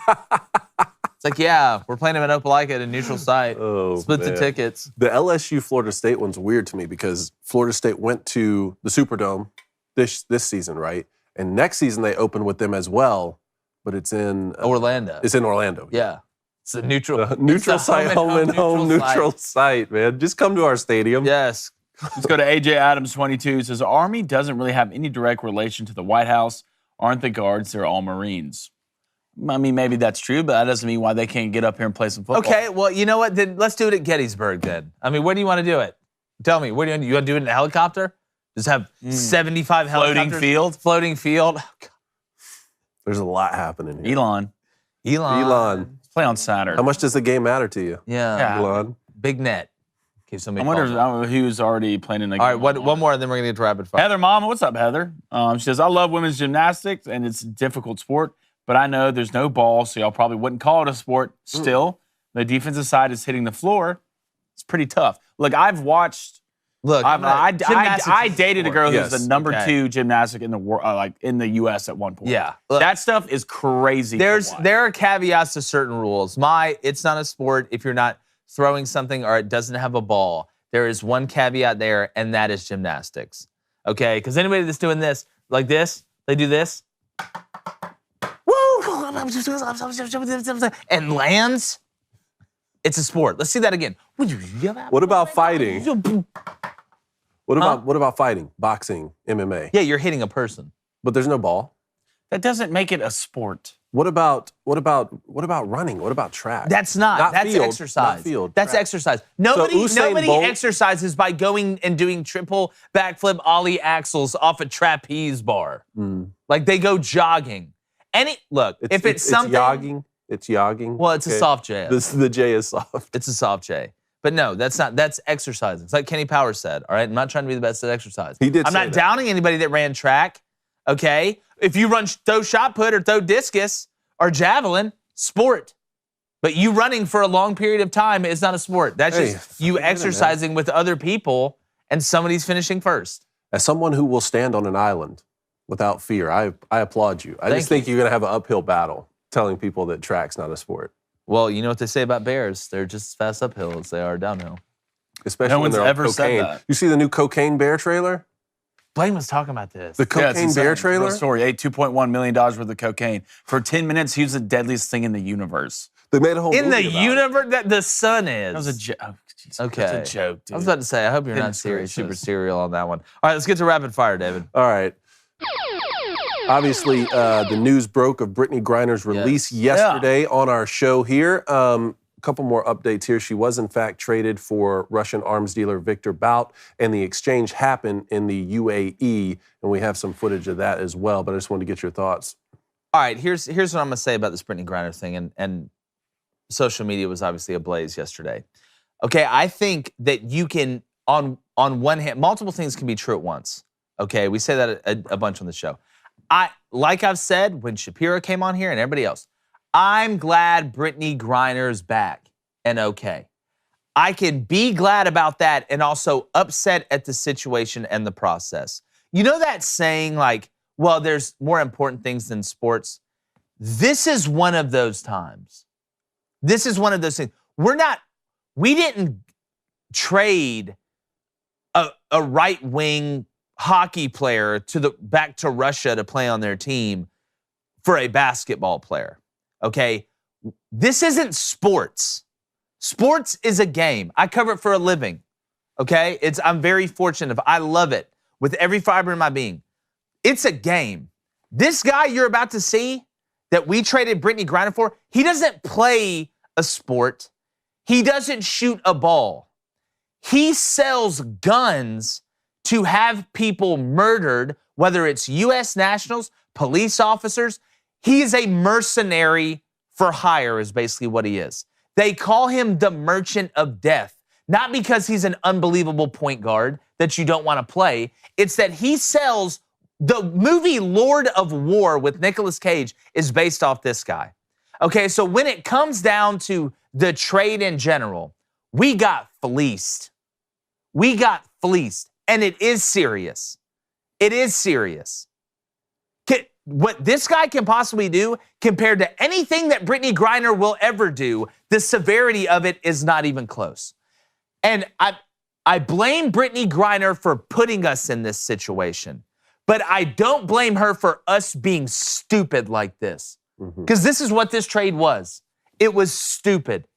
Speaker 1: It's like, yeah, we're playing them in Opelika at a neutral site. Split the tickets.
Speaker 3: The LSU Florida State one's weird to me because Florida State went to the Superdome this season, right? And next season they open with them as well, but it's in
Speaker 1: Orlando.
Speaker 3: It's in Orlando.
Speaker 1: Yeah. It's a neutral
Speaker 3: site, home and home neutral site, man. Just come to our stadium.
Speaker 1: Yes.
Speaker 2: Let's go to AJ Adams 22. He says, Army doesn't really have any direct relation to the White House. Aren't the guards? They're all Marines. I mean, maybe that's true, but that doesn't mean why they can't get up here and play some football.
Speaker 1: Okay, well, you know what? Then let's do it at Gettysburg then. I mean, where do you want to do it? Tell me. Where do you want to do it in a helicopter? Just have 75 helicopters? Floating field. Oh,
Speaker 3: There's a lot happening here.
Speaker 2: Elon.
Speaker 3: It's
Speaker 2: Play on Saturday.
Speaker 3: How much does the game matter to you?
Speaker 1: Yeah.
Speaker 3: Blonde?
Speaker 1: Big net. In case
Speaker 2: I
Speaker 1: somebody
Speaker 2: wonder
Speaker 1: calls it.
Speaker 2: who's already playing in the game.
Speaker 1: All right, one more, and then we're going to get to rapid fire.
Speaker 2: Heather Mama, what's up, Heather? She says, I love women's gymnastics, and it's a difficult sport, but I know there's no ball, so y'all probably wouldn't call it a sport. Still, the defensive side is hitting the floor. It's pretty tough. Look, I've watched.
Speaker 1: Look,
Speaker 2: I dated a girl who's
Speaker 3: Yes.
Speaker 2: the number 2 gymnastic in the world, like in the U.S. at one point.
Speaker 1: Yeah. Look,
Speaker 2: That stuff is crazy. to watch.
Speaker 1: there are caveats to certain rules. It's not a sport if you're not throwing something or it doesn't have a ball. There is one caveat there, and that is gymnastics. Okay? Because anybody that's doing this, like this, they do this. Woo! And lands. It's a sport. Let's see that again.
Speaker 3: What about fighting? What about fighting? Boxing, MMA.
Speaker 1: Yeah, you're hitting a person.
Speaker 3: But there's no ball.
Speaker 2: That doesn't make it a sport.
Speaker 3: What about running? What about track?
Speaker 1: That's that's
Speaker 3: field,
Speaker 1: exercise.
Speaker 3: not field,
Speaker 1: That's
Speaker 3: track.
Speaker 1: exercise. Nobody
Speaker 3: Usain Bolt-
Speaker 1: exercises by going and doing triple backflip ollie axles off a trapeze bar. Like they go jogging. If it's something,
Speaker 3: yogging. It's yogging.
Speaker 1: well, it's a soft J.
Speaker 3: The J is soft.
Speaker 1: It's a soft J. But no, that's exercising. It's like Kenny Powers said, all right? I'm not trying to be the best at exercise.
Speaker 3: He did
Speaker 1: I'm
Speaker 3: say
Speaker 1: not
Speaker 3: that.
Speaker 1: downing anybody that ran track, okay? If you throw shot put or throw discus or javelin, sport. But you running for a long period of time is not a sport. That's just you exercising with other people and somebody's finishing first.
Speaker 3: As someone who will stand on an island without fear, I applaud you. I just think you're going to have an uphill battle telling people that track's not a sport.
Speaker 1: Well, you know what they say about bears. They're just as fast uphill as they are downhill.
Speaker 3: Especially
Speaker 2: No
Speaker 3: when
Speaker 2: one's
Speaker 3: they're on
Speaker 2: ever said
Speaker 3: cocaine.
Speaker 2: that.
Speaker 3: You see the new Cocaine Bear trailer?
Speaker 1: Blaine was talking about this.
Speaker 3: The
Speaker 2: Yeah,
Speaker 3: Cocaine
Speaker 2: it's
Speaker 3: Bear
Speaker 2: insane.
Speaker 3: trailer?
Speaker 2: Real story. Ate $2.1 million worth of cocaine. For 10 minutes, he was the deadliest thing in the universe.
Speaker 3: They made a whole
Speaker 1: In the
Speaker 3: movie about it.
Speaker 1: universe that the sun is.
Speaker 2: That was a joke. Oh, geez,
Speaker 1: Okay.
Speaker 2: That's a joke, dude.
Speaker 1: I was about to say, I hope you're not
Speaker 2: Goodness
Speaker 1: serious, super
Speaker 2: gracious.
Speaker 1: serial on that one. All right, let's get to rapid fire, David.
Speaker 3: All right. Obviously, the news broke of Brittney Griner's release yesterday on our show here. A couple more updates here. She was, in fact, traded for Russian arms dealer Victor Bout, and the exchange happened in the UAE, and we have some footage of that as well, but I just wanted to get your thoughts.
Speaker 1: All right, here's what I'm going to say about this Brittney Griner thing, and social media was obviously ablaze yesterday. Okay, I think that you can, on one hand, multiple things can be true at once. Okay, we say that a bunch on the show. Like I've said, when Shapiro came on here and everybody else, I'm glad Brittney Griner's back and okay. I can be glad about that and also upset at the situation and the process. You know that saying like, well, there's more important things than sports? This is one of those times. This is one of those things. We didn't trade a right-wing hockey player back to Russia to play on their team for a basketball player, okay? This isn't sports. Sports is a game. I cover it for a living, okay? I'm very fortunate. I love it with every fiber in my being. It's a game. This guy you're about to see that we traded Brittney Griner for, he doesn't play a sport. He doesn't shoot a ball. He sells guns to have people murdered, whether it's U.S. nationals, police officers. He is a mercenary for hire is basically what he is. They call him the merchant of death, not because he's an unbelievable point guard that you don't want to play. It's that he sells. The movie Lord of War with Nicolas Cage is based off this guy. Okay, so when it comes down to the trade in general, we got fleeced. We got fleeced. And it is serious. It is serious. What this guy can possibly do compared to anything that Brittney Griner will ever do, the severity of it is not even close. And I blame Brittney Griner for putting us in this situation, but I don't blame her for us being stupid like this. Because this is what this trade was. It was stupid.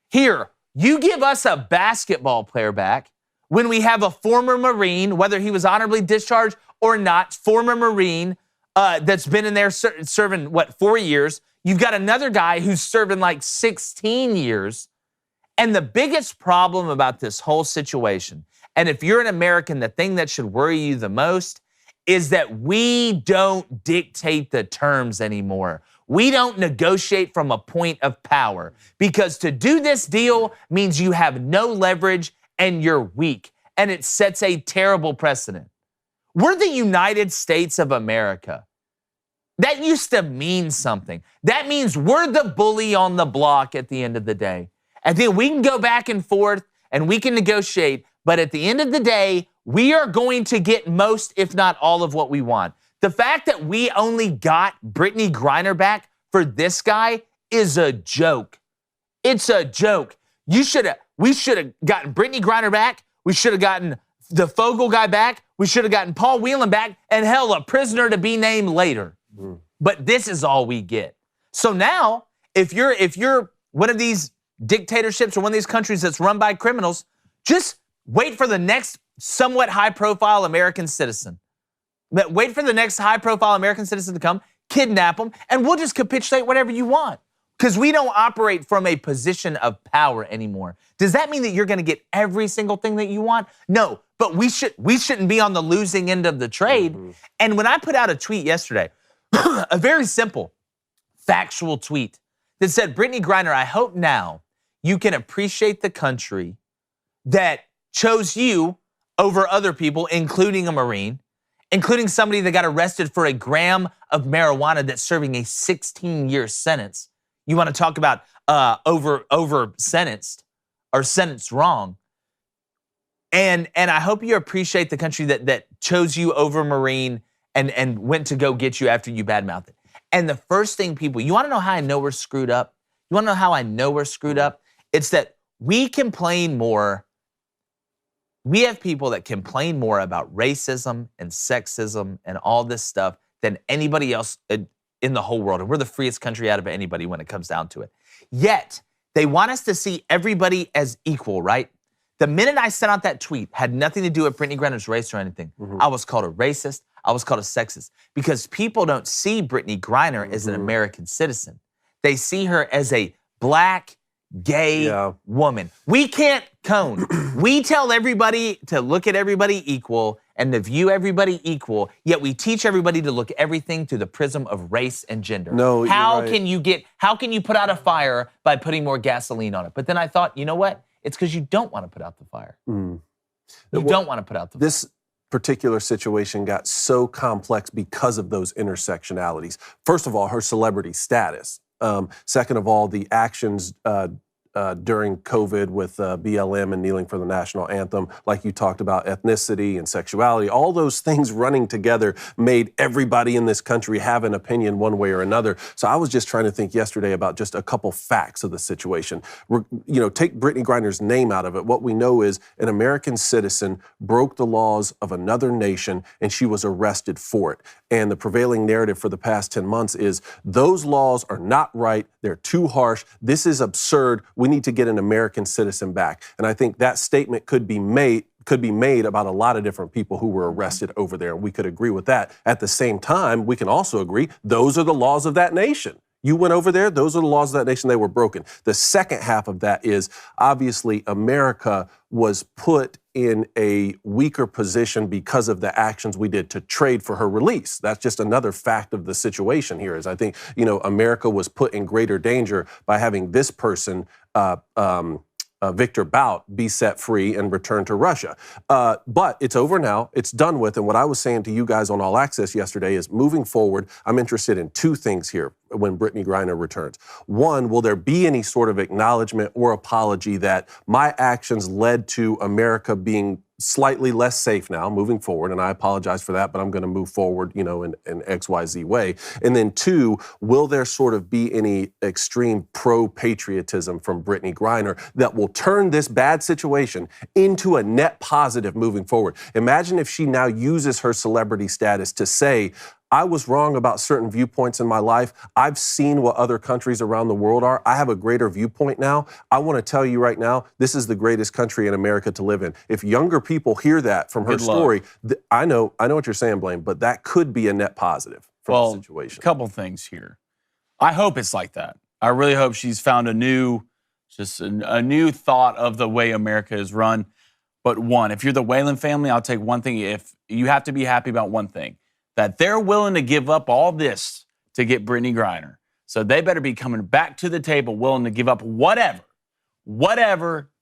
Speaker 1: Here, you give us a basketball player back when we have a former Marine, whether he was honorably discharged or not, former Marine that's been in there serving, 4 years? You've got another guy who's serving like 16 years. And the biggest problem about this whole situation, and if you're an American, the thing that should worry you the most is that we don't dictate the terms anymore. We don't negotiate from a point of power, because to do this deal means you have no leverage and you're weak, and it sets a terrible precedent. We're the United States of America. That used to mean something. That means we're the bully on the block at the end of the day. And then we can go back and forth and we can negotiate, but at the end of the day, we are going to get most, if not all, of what we want. The fact that we only got Brittney Griner back for this guy is a joke. It's a joke. We should have gotten Brittney Griner back. We should have gotten the Fogel guy back. We should have gotten Paul Whelan back, and hell, a prisoner to be named later. But this is all we get. So now, if you're one of these dictatorships or one of these countries that's run by criminals, just wait for the next somewhat high-profile American citizen. Wait for the next high-profile American citizen to come, kidnap them, and we'll just capitulate whatever you want. Because we don't operate from a position of power anymore. Does that mean that you're going to get every single thing that you want? No, but we shouldn't be on the losing end of the trade. And when I put out a tweet yesterday, a very simple, factual tweet that said, Brittney Griner, I hope now you can appreciate the country that chose you over other people, including a Marine, including somebody that got arrested for a gram of marijuana that's serving a 16-year sentence. You want to talk about over sentenced or sentenced wrong. And I hope you appreciate the country that chose you over Marine and went to go get you after you badmouthed it. And the first thing you want to know how I know we're screwed up? You want to know how I know we're screwed up? It's that we complain more. We have people that complain more about racism and sexism and all this stuff than anybody else in the whole world. And we're the freest country out of anybody when it comes down to it. Yet, they want us to see everybody as equal, right? The minute I sent out that tweet, had nothing to do with Brittney Griner's race or anything. I was called a racist. I was called a sexist. Because people don't see Brittney Griner as an American citizen. They see her as a black, gay woman. We can't cone. We tell everybody to look at everybody equal and to view everybody equal, yet we teach everybody to look at everything through the prism of race and gender.
Speaker 3: No,
Speaker 1: how
Speaker 3: you're right.
Speaker 1: How can you put out a fire by putting more gasoline on it? But then I thought, you know what? It's because you don't want to put out the fire. You don't want to put out the fire.
Speaker 3: This particular situation got so complex because of those intersectionalities. First of all, her celebrity status. Second of all, the actions during COVID with BLM and kneeling for the national anthem, like you talked about, ethnicity and sexuality, all those things running together made everybody in this country have an opinion one way or another. So I was just trying to think yesterday about just a couple facts of the situation. Take Brittney Griner's name out of it. What we know is an American citizen broke the laws of another nation and she was arrested for it. And the prevailing narrative for the past 10 months is those laws are not right. They're too harsh. This is absurd. We need to get an American citizen back. And I think that statement could be made about a lot of different people who were arrested over there. And we could agree with that. At the same time, we can also agree those are the laws of that nation. You went over there, those are the laws of that nation, they were broken. The second half of that is obviously America was put in a weaker position because of the actions we did to trade for her release. That's just another fact of the situation here is I think, America was put in greater danger by having this person, Victor Bout, be set free and return to Russia. But it's over now. It's done with. And what I was saying to you guys on All Access yesterday is moving forward, I'm interested in two things here when Brittney Griner returns. One, will there be any sort of acknowledgement or apology that my actions led to America being slightly less safe now moving forward, and I apologize for that, but I'm going to move forward, in XYZ way. And then two, will there sort of be any extreme pro-patriotism from Brittney Griner that will turn this bad situation into a net positive moving forward? Imagine if she now uses her celebrity status to say, I was wrong about certain viewpoints in my life. I've seen what other countries around the world are. I have a greater viewpoint now. I want to tell you right now, this is the greatest country in America to live in. If younger people hear that from her story, I know what you're saying, Blaine, but that could be a net positive from the situation.
Speaker 2: A couple things here. I hope it's like that. I really hope she's found a new thought of the way America is run. But one, if you're the Whelan family, I'll take one thing. If you have to be happy about one thing, that they're willing to give up all this to get Brittney Griner. So they better be coming back to the table, willing to give up whatever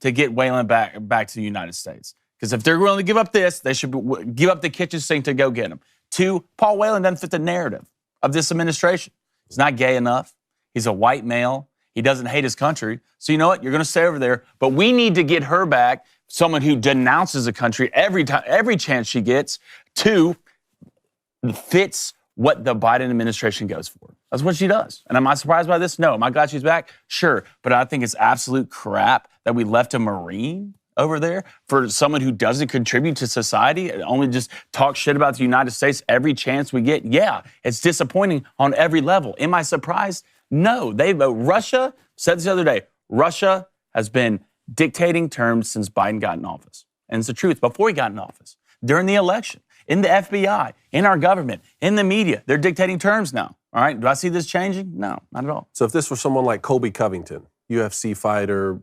Speaker 2: to get Waylon back to the United States. Because if they're willing to give up this, they should give up the kitchen sink to go get him. 2, Paul Whelan doesn't fit the narrative of this administration. He's not gay enough. He's a white male. He doesn't hate his country. So you know what? You're going to stay over there. But we need to get her back, someone who denounces a country every chance she gets. 2, fits what the Biden administration goes for. That's what she does. And am I surprised by this? No. Am I glad she's back? Sure. But I think it's absolute crap that we left a Marine over there for someone who doesn't contribute to society and only just talk shit about the United States every chance we get. Yeah, it's disappointing on every level. Am I surprised? No. Russia, said this the other day, Russia has been dictating terms since Biden got in office. And it's the truth. Before he got in office, during the election, in the FBI, in our government, in the media, they're dictating terms now. All right, do I see this changing? No, not at all.
Speaker 3: So if this was someone like Colby Covington, UFC fighter,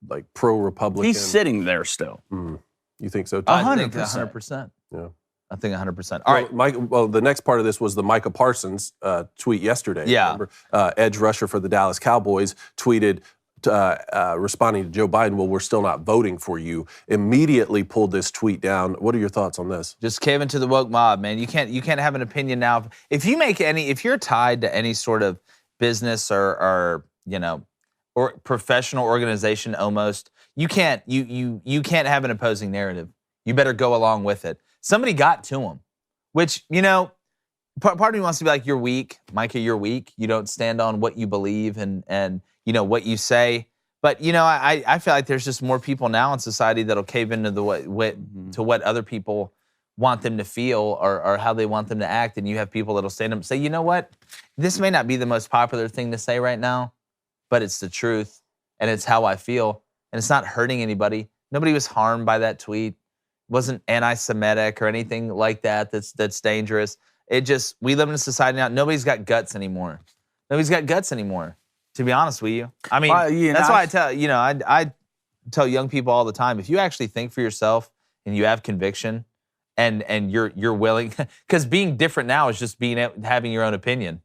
Speaker 3: like pro-Republican.
Speaker 2: He's sitting there still.
Speaker 3: You think so too?
Speaker 1: 100%.
Speaker 3: Yeah.
Speaker 1: I think 100%. All right.
Speaker 3: Well, the next part of this was the Micah Parsons tweet yesterday.
Speaker 1: Yeah.
Speaker 3: Remember? Edge rusher for the Dallas Cowboys tweeted, responding to Joe Biden, well, we're still not voting for you. Immediately pulled this tweet down. What are your thoughts on this?
Speaker 1: Just cave into the woke mob, man. You can't have an opinion now. If you're tied to any sort of business or professional organization almost, you can't have an opposing narrative. You better go along with it. Somebody got to him, which, part of me wants to be like, you're weak. Micah, you're weak. You don't stand on what you believe and what you say. But, I feel like there's just more people now in society that'll cave into to what other people want them to feel or how they want them to act. And you have people that'll stand up and say, you know what? This may not be the most popular thing to say right now, but it's the truth and it's how I feel. And it's not hurting anybody. Nobody was harmed by that tweet. It wasn't anti-Semitic or anything like that that's dangerous. We live in a society now, nobody's got guts anymore. To be honest with you. I mean, that's why I tell young people all the time, if you actually think for yourself and you have conviction and you're willing, because being different now is just having your own opinion.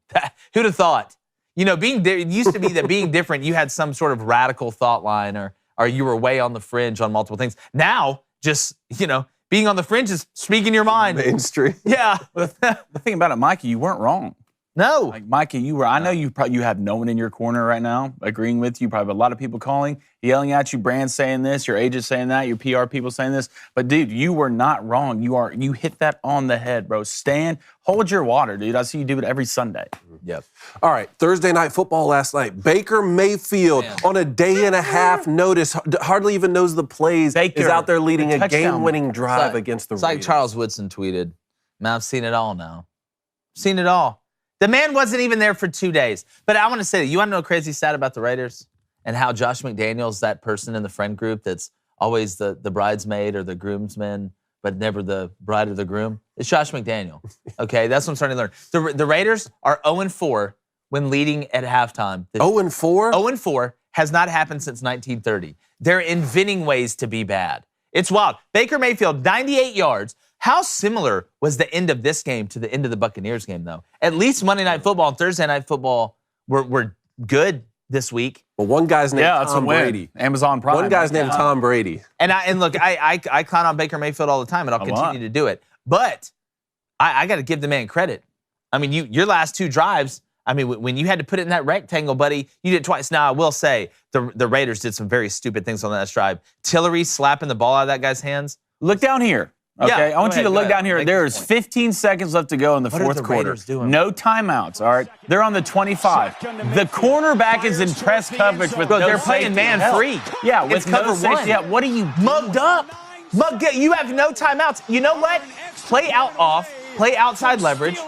Speaker 1: Who'd have thought? It used to be that being different, you had some sort of radical thought line or you were way on the fringe on multiple things. Now, just, being on the fringe is speaking your mind.
Speaker 3: Mainstream.
Speaker 1: Yeah.
Speaker 2: The thing about it, Mikey, you weren't wrong.
Speaker 1: No.
Speaker 2: Like, Mikey, I know you have no one in your corner right now agreeing with you. Probably a lot of people calling, yelling at you, Brand saying this, your agent saying that, your PR people saying this. But, dude, you were not wrong. You hit that on the head, bro. Hold your water, dude. I see you do it every Sunday.
Speaker 1: Yep.
Speaker 3: All right, Thursday night football last night. Baker Mayfield on a day and a half notice, hardly even knows the plays, is out there leading a game-winning drive against the Raiders.
Speaker 1: It's like Charles Woodson tweeted, man, I've seen it all now. Seen it all. The man wasn't even there for 2 days. But I want to say that, you want to know a crazy stat about the Raiders? And how Josh McDaniels, that person in the friend group that's always the bridesmaid or the groomsman, but never the bride or the groom? It's Josh McDaniel. Okay, that's what I'm starting to learn. The Raiders are 0-4 when leading at halftime.
Speaker 3: 0-4?
Speaker 1: 0-4 has not happened since 1930. They're inventing ways to be bad. It's wild. Baker Mayfield, 98 yards. How similar was the end of this game to the end of the Buccaneers game, though? At least Monday Night Football and Thursday Night Football were good this week.
Speaker 3: Well, one guy's named Tom Brady.
Speaker 2: Amazon Prime.
Speaker 3: One guy's named Tom Brady.
Speaker 1: And look, I clown on Baker Mayfield all the time, and I'll continue to do it. But I got to give the man credit. I mean, your last 2 drives, I mean, when you had to put it in that rectangle, buddy, you did it twice. Now, I will say the Raiders did some very stupid things on that drive. Tillery slapping the ball out of that guy's hands.
Speaker 2: Look down here. Okay,
Speaker 1: Yeah,
Speaker 2: I want you to look down here. There is
Speaker 1: point.
Speaker 2: 15 seconds left to go in the
Speaker 1: What are
Speaker 2: fourth
Speaker 1: the
Speaker 2: quarter.
Speaker 1: Raiders doing?
Speaker 2: No timeouts, all right? They're on the 25. The cornerback is in press coverage with no
Speaker 1: they're playing
Speaker 2: safety.
Speaker 1: man free.
Speaker 2: Yeah, with
Speaker 1: It's cover
Speaker 2: no safety.
Speaker 1: one.
Speaker 2: Yeah, what are you
Speaker 1: Mugged up. You have no timeouts. You know what? Play outside leverage.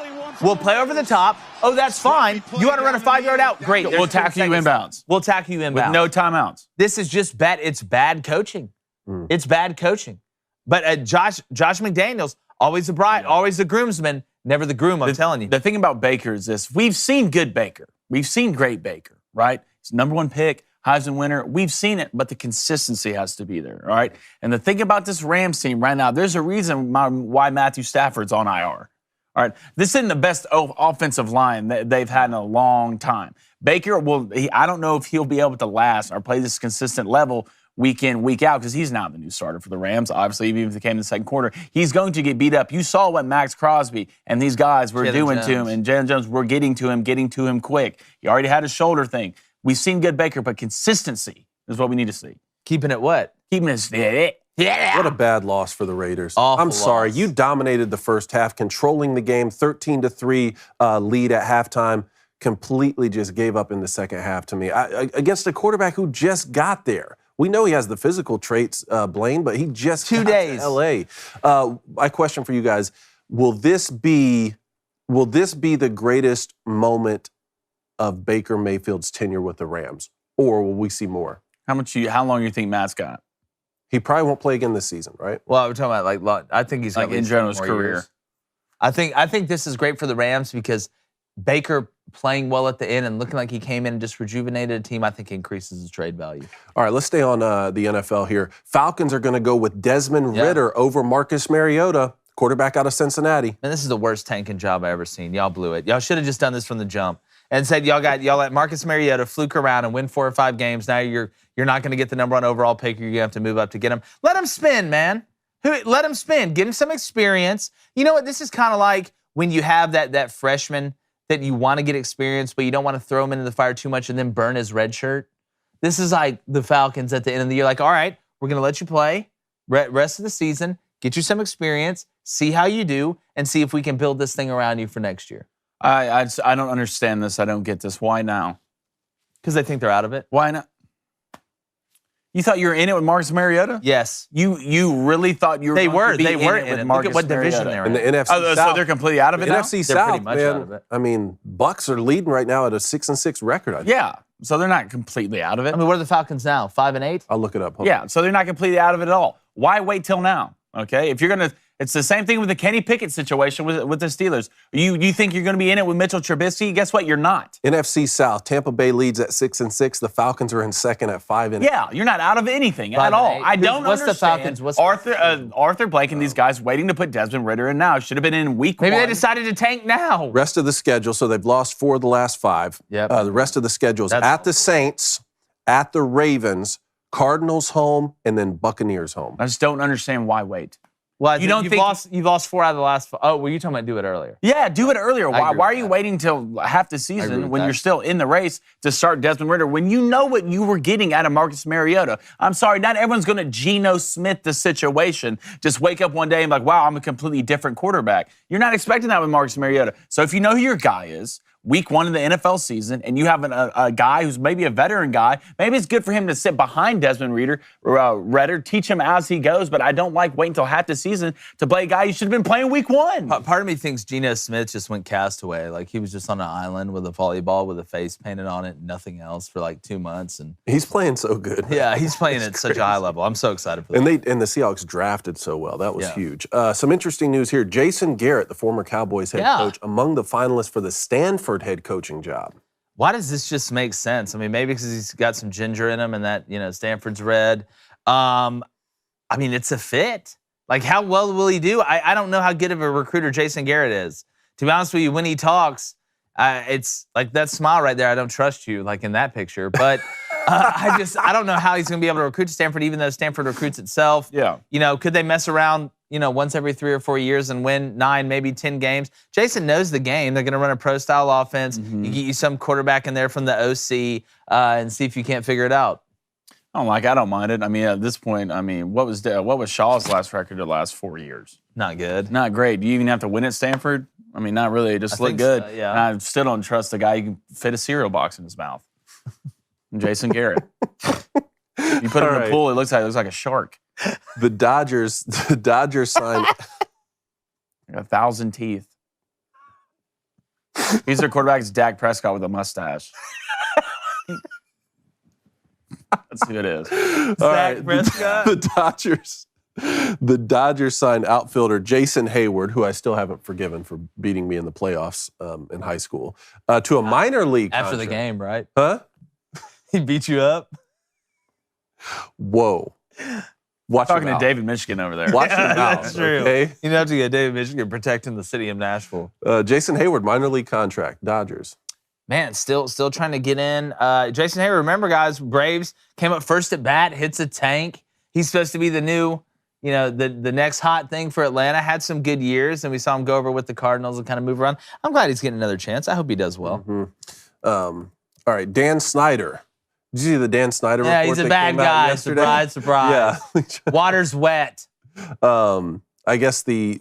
Speaker 1: We'll play over the top. Oh, that's fine. You want to run a 5-yard out? Great.
Speaker 2: We'll attack you inbounds.
Speaker 1: We'll attack you inbounds.
Speaker 2: With no timeouts.
Speaker 1: This is just bad. It's bad coaching. It's bad coaching. But Josh McDaniels, always the bride, always the groomsman, never the groom, I'm telling you.
Speaker 2: The thing about Baker is this. We've seen good Baker. We've seen great Baker, right? He's #1 pick, Heisman winner. We've seen it, but the consistency has to be there, all right? And the thing about this Rams team right now, there's a reason why Matthew Stafford's on IR. All All right, this isn't the best offensive line that they've had in a long time. Baker, I don't know if he'll be able to last or play this consistent level week in, week out, because he's not the new starter for the Rams. Obviously, even if they came in the second quarter, he's going to get beat up. You saw what Max Crosby and these guys were doing to him, and Jalen Jones were getting to him quick. He already had a shoulder thing. We've seen good Baker, but consistency is what we need to see.
Speaker 1: Keeping it what?
Speaker 2: Keeping it.
Speaker 3: Yeah. What a bad loss for the Raiders.
Speaker 1: Awful
Speaker 3: I'm sorry.
Speaker 1: loss.
Speaker 3: You dominated the first half, controlling the game, 13-3 lead at halftime. Completely just gave up in the second half to me. Against a quarterback who just got there. We know he has the physical traits, Blaine, but he just got to L.A. My question for you guys, will this be the greatest moment of Baker Mayfield's tenure with the Rams, or will we see more?
Speaker 2: How long do you think Matt's got?
Speaker 3: He probably won't play again this season, right?
Speaker 1: Well, we're talking about I think he's
Speaker 2: like in general his career.
Speaker 1: Years. I think this is great for the Rams because Baker playing well at the end and looking like he came in and just rejuvenated a team, I think increases his trade value.
Speaker 3: All right, let's stay on the NFL here. Falcons are going to go with Desmond Ridder over Marcus Mariota, quarterback out of Cincinnati.
Speaker 1: And this is the worst tanking job I ever seen. Y'all blew it. Y'all should have just done this from the jump and said y'all let Marcus Mariota fluke around and win 4 or 5 games. Now you're not going to get the number 1 overall pick. You're going to have to move up to get him. Let him spin, man. Let him spin. Give him some experience. You know what? This is kind of like when you have that freshman that you want to get experience, but you don't want to throw him into the fire too much and then burn his red shirt. This is like the Falcons at the end of the year. Like, all right, we're going to let you play rest of the season, get you some experience, see how you do, and see if we can build this thing around you for next year.
Speaker 2: I don't understand this. I don't get this. Why now?
Speaker 1: Because they think they're out of it.
Speaker 2: Why not? You thought you were in it with Marcus Mariota?
Speaker 1: Yes.
Speaker 2: You really thought you were
Speaker 1: They were
Speaker 2: in
Speaker 1: it.
Speaker 2: with
Speaker 1: Look
Speaker 2: Marcus
Speaker 1: at what division
Speaker 2: Mariota.
Speaker 1: they're in.
Speaker 3: In the NFC South.
Speaker 2: So they're completely out of it now?
Speaker 3: NFC
Speaker 1: They're
Speaker 3: South,
Speaker 1: pretty much
Speaker 3: man.
Speaker 1: out of it.
Speaker 3: I mean, Bucks are leading right now at a 6-6 record. I think.
Speaker 2: Yeah. So they're not completely out of it.
Speaker 1: I mean, what are the Falcons now? 5-8?
Speaker 3: I'll look it up.
Speaker 2: Yeah, so they're not completely out of it at all. Why wait till now? Okay, if you're gonna, it's the same thing with the Kenny Pickett situation with the Steelers. You think you're gonna be in it with Mitchell Trubisky? Guess what? You're not.
Speaker 3: NFC South, Tampa Bay leads at 6-6. The Falcons are in second at 5-8.
Speaker 2: Yeah, you're not out of anything at all. I don't
Speaker 1: What's
Speaker 2: understand.
Speaker 1: the Falcons? What's
Speaker 2: Arthur Blake and these guys waiting to put Desmond Ritter in now. Should have been in week 1.
Speaker 1: Maybe they decided to tank now.
Speaker 3: Rest of the schedule, so they've lost 4 of the last 5.
Speaker 1: Yep.
Speaker 3: The rest of the schedule is at the Saints, at the Ravens, Cardinals home, and then Buccaneers home.
Speaker 2: I just don't understand why wait.
Speaker 1: Well, you've lost 4 out of the last 5. Oh, were you talking about do it earlier?
Speaker 2: Yeah, do it earlier. Why are you
Speaker 1: that.
Speaker 2: waiting till half the season when
Speaker 1: that.
Speaker 2: you're still in the race to start Desmond Ritter when you know what you were getting out of Marcus Mariota? I'm sorry, not everyone's going to Geno Smith the situation. Just wake up one day and be like, wow, I'm a completely different quarterback. You're not expecting that with Marcus Mariota. So if you know who your guy is, week 1 of the NFL season, and you have a guy who's maybe a veteran guy, maybe it's good for him to sit behind Desmond Ritter, teach him as he goes, but I don't like waiting until half the season to play a guy you should have been playing week 1.
Speaker 1: Part of me thinks Geno Smith just went castaway. Like he was just on an island with a volleyball with a face painted on it and nothing else for like 2 months. And
Speaker 3: He's playing so good.
Speaker 1: yeah, he's playing at such a high level. I'm so excited for that.
Speaker 3: And the Seahawks drafted so well. That was huge. Some interesting news here. Jason Garrett, the former Cowboys head coach, among the finalists for the Stanford head coaching job.
Speaker 1: Why does this just make sense? I mean, maybe because he's got some ginger in him and that, Stanford's red. I mean, it's a fit. Like, how well will he do? I don't know how good of a recruiter Jason Garrett is. To be honest with you, when he talks, it's like that smile right there. I don't trust you, like in that picture. But I don't know how he's going to be able to recruit Stanford, even though Stanford recruits itself.
Speaker 2: Yeah.
Speaker 1: Could they mess around, once every 3 or 4 years and win 9, maybe 10 games? Jason knows the game. They're going to run a pro-style offense. You get you some quarterback in there from the OC and see if you can't figure it out.
Speaker 2: I don't mind it. I mean, at this point, what was Shaw's last record the last 4 years?
Speaker 1: Not good.
Speaker 2: Not great. Do you even have to win at Stanford? I mean, not really. It just looked good.
Speaker 1: So, yeah.
Speaker 2: And I still don't trust the guy who can fit a cereal box in his mouth. Jason Garrett. You put him in the pool, it looks like a shark.
Speaker 3: The Dodgers signed
Speaker 2: 1,000 teeth. He's their quarterback. It's Dak Prescott with a mustache. That's who it is.
Speaker 1: Dak Prescott.
Speaker 3: The Dodgers signed outfielder Jason Hayward, who I still haven't forgiven for beating me in the playoffs in high school, to a minor league
Speaker 1: After
Speaker 3: contract.
Speaker 1: the game, right?
Speaker 3: Huh?
Speaker 1: He beat you up?
Speaker 3: Whoa. Watch
Speaker 2: Talking
Speaker 3: your
Speaker 2: to
Speaker 3: mouth.
Speaker 2: David Michigan over there.
Speaker 3: Watch your mouth.
Speaker 1: That's true.
Speaker 3: Okay.
Speaker 1: You have to get David Michigan protecting the city of Nashville.
Speaker 3: Jason Hayward, minor league contract, Dodgers.
Speaker 1: Man, still trying to get in. Jason Hayward, remember, guys, Braves came up first at bat, hits a tank. He's supposed to be the new, the next hot thing for Atlanta. Had some good years, and we saw him go over with the Cardinals and kind of move around. I'm glad he's getting another chance. I hope he does well.
Speaker 3: Mm-hmm. All right, Dan Snyder. Did you see the Dan Snyder report?
Speaker 1: Yeah, he's a
Speaker 3: that
Speaker 1: bad
Speaker 3: came out
Speaker 1: guy.
Speaker 3: yesterday?
Speaker 1: Surprise.
Speaker 3: Yeah.
Speaker 1: Water's wet.
Speaker 3: I guess the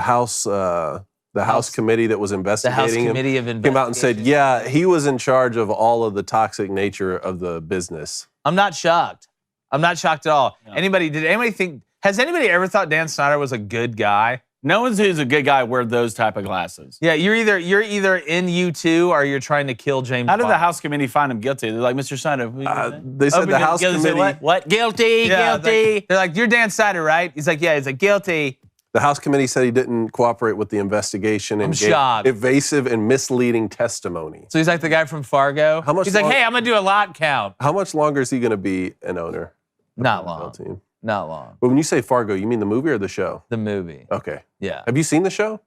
Speaker 3: House committee that was
Speaker 1: The
Speaker 3: investigating
Speaker 1: House
Speaker 3: him
Speaker 1: Committee of Investigation.
Speaker 3: came out and said, yeah, he was in charge of all of the toxic nature of the business.
Speaker 1: I'm not shocked. I'm not shocked at all.
Speaker 2: No.
Speaker 1: Has anybody ever thought Dan Snyder was a good guy?
Speaker 2: No one's who's a good guy wear those type of glasses.
Speaker 1: Yeah, you're either in U2 or you're trying to kill James
Speaker 2: How did
Speaker 1: Bond.
Speaker 2: the House committee find him guilty? They're like, Mr. Snyder.
Speaker 3: They said the House committee.
Speaker 2: What? Guilty. Guilty.
Speaker 1: They're like, you're Dan Snyder, right? He's like, yeah. He's like, guilty.
Speaker 3: The House committee said he didn't cooperate with the investigation and gave
Speaker 1: shocked.
Speaker 3: evasive and misleading testimony.
Speaker 1: So he's like the guy from Fargo.
Speaker 3: How much
Speaker 1: He's like,
Speaker 3: long-
Speaker 1: hey, I'm gonna do a lot count.
Speaker 3: How much longer is he going to be an owner?
Speaker 1: Not
Speaker 3: of the
Speaker 1: long.
Speaker 3: team?
Speaker 1: Not long.
Speaker 3: But when you say Fargo, you mean the movie or the show?
Speaker 1: The movie.
Speaker 3: Okay.
Speaker 1: Yeah,
Speaker 3: Have you seen the show?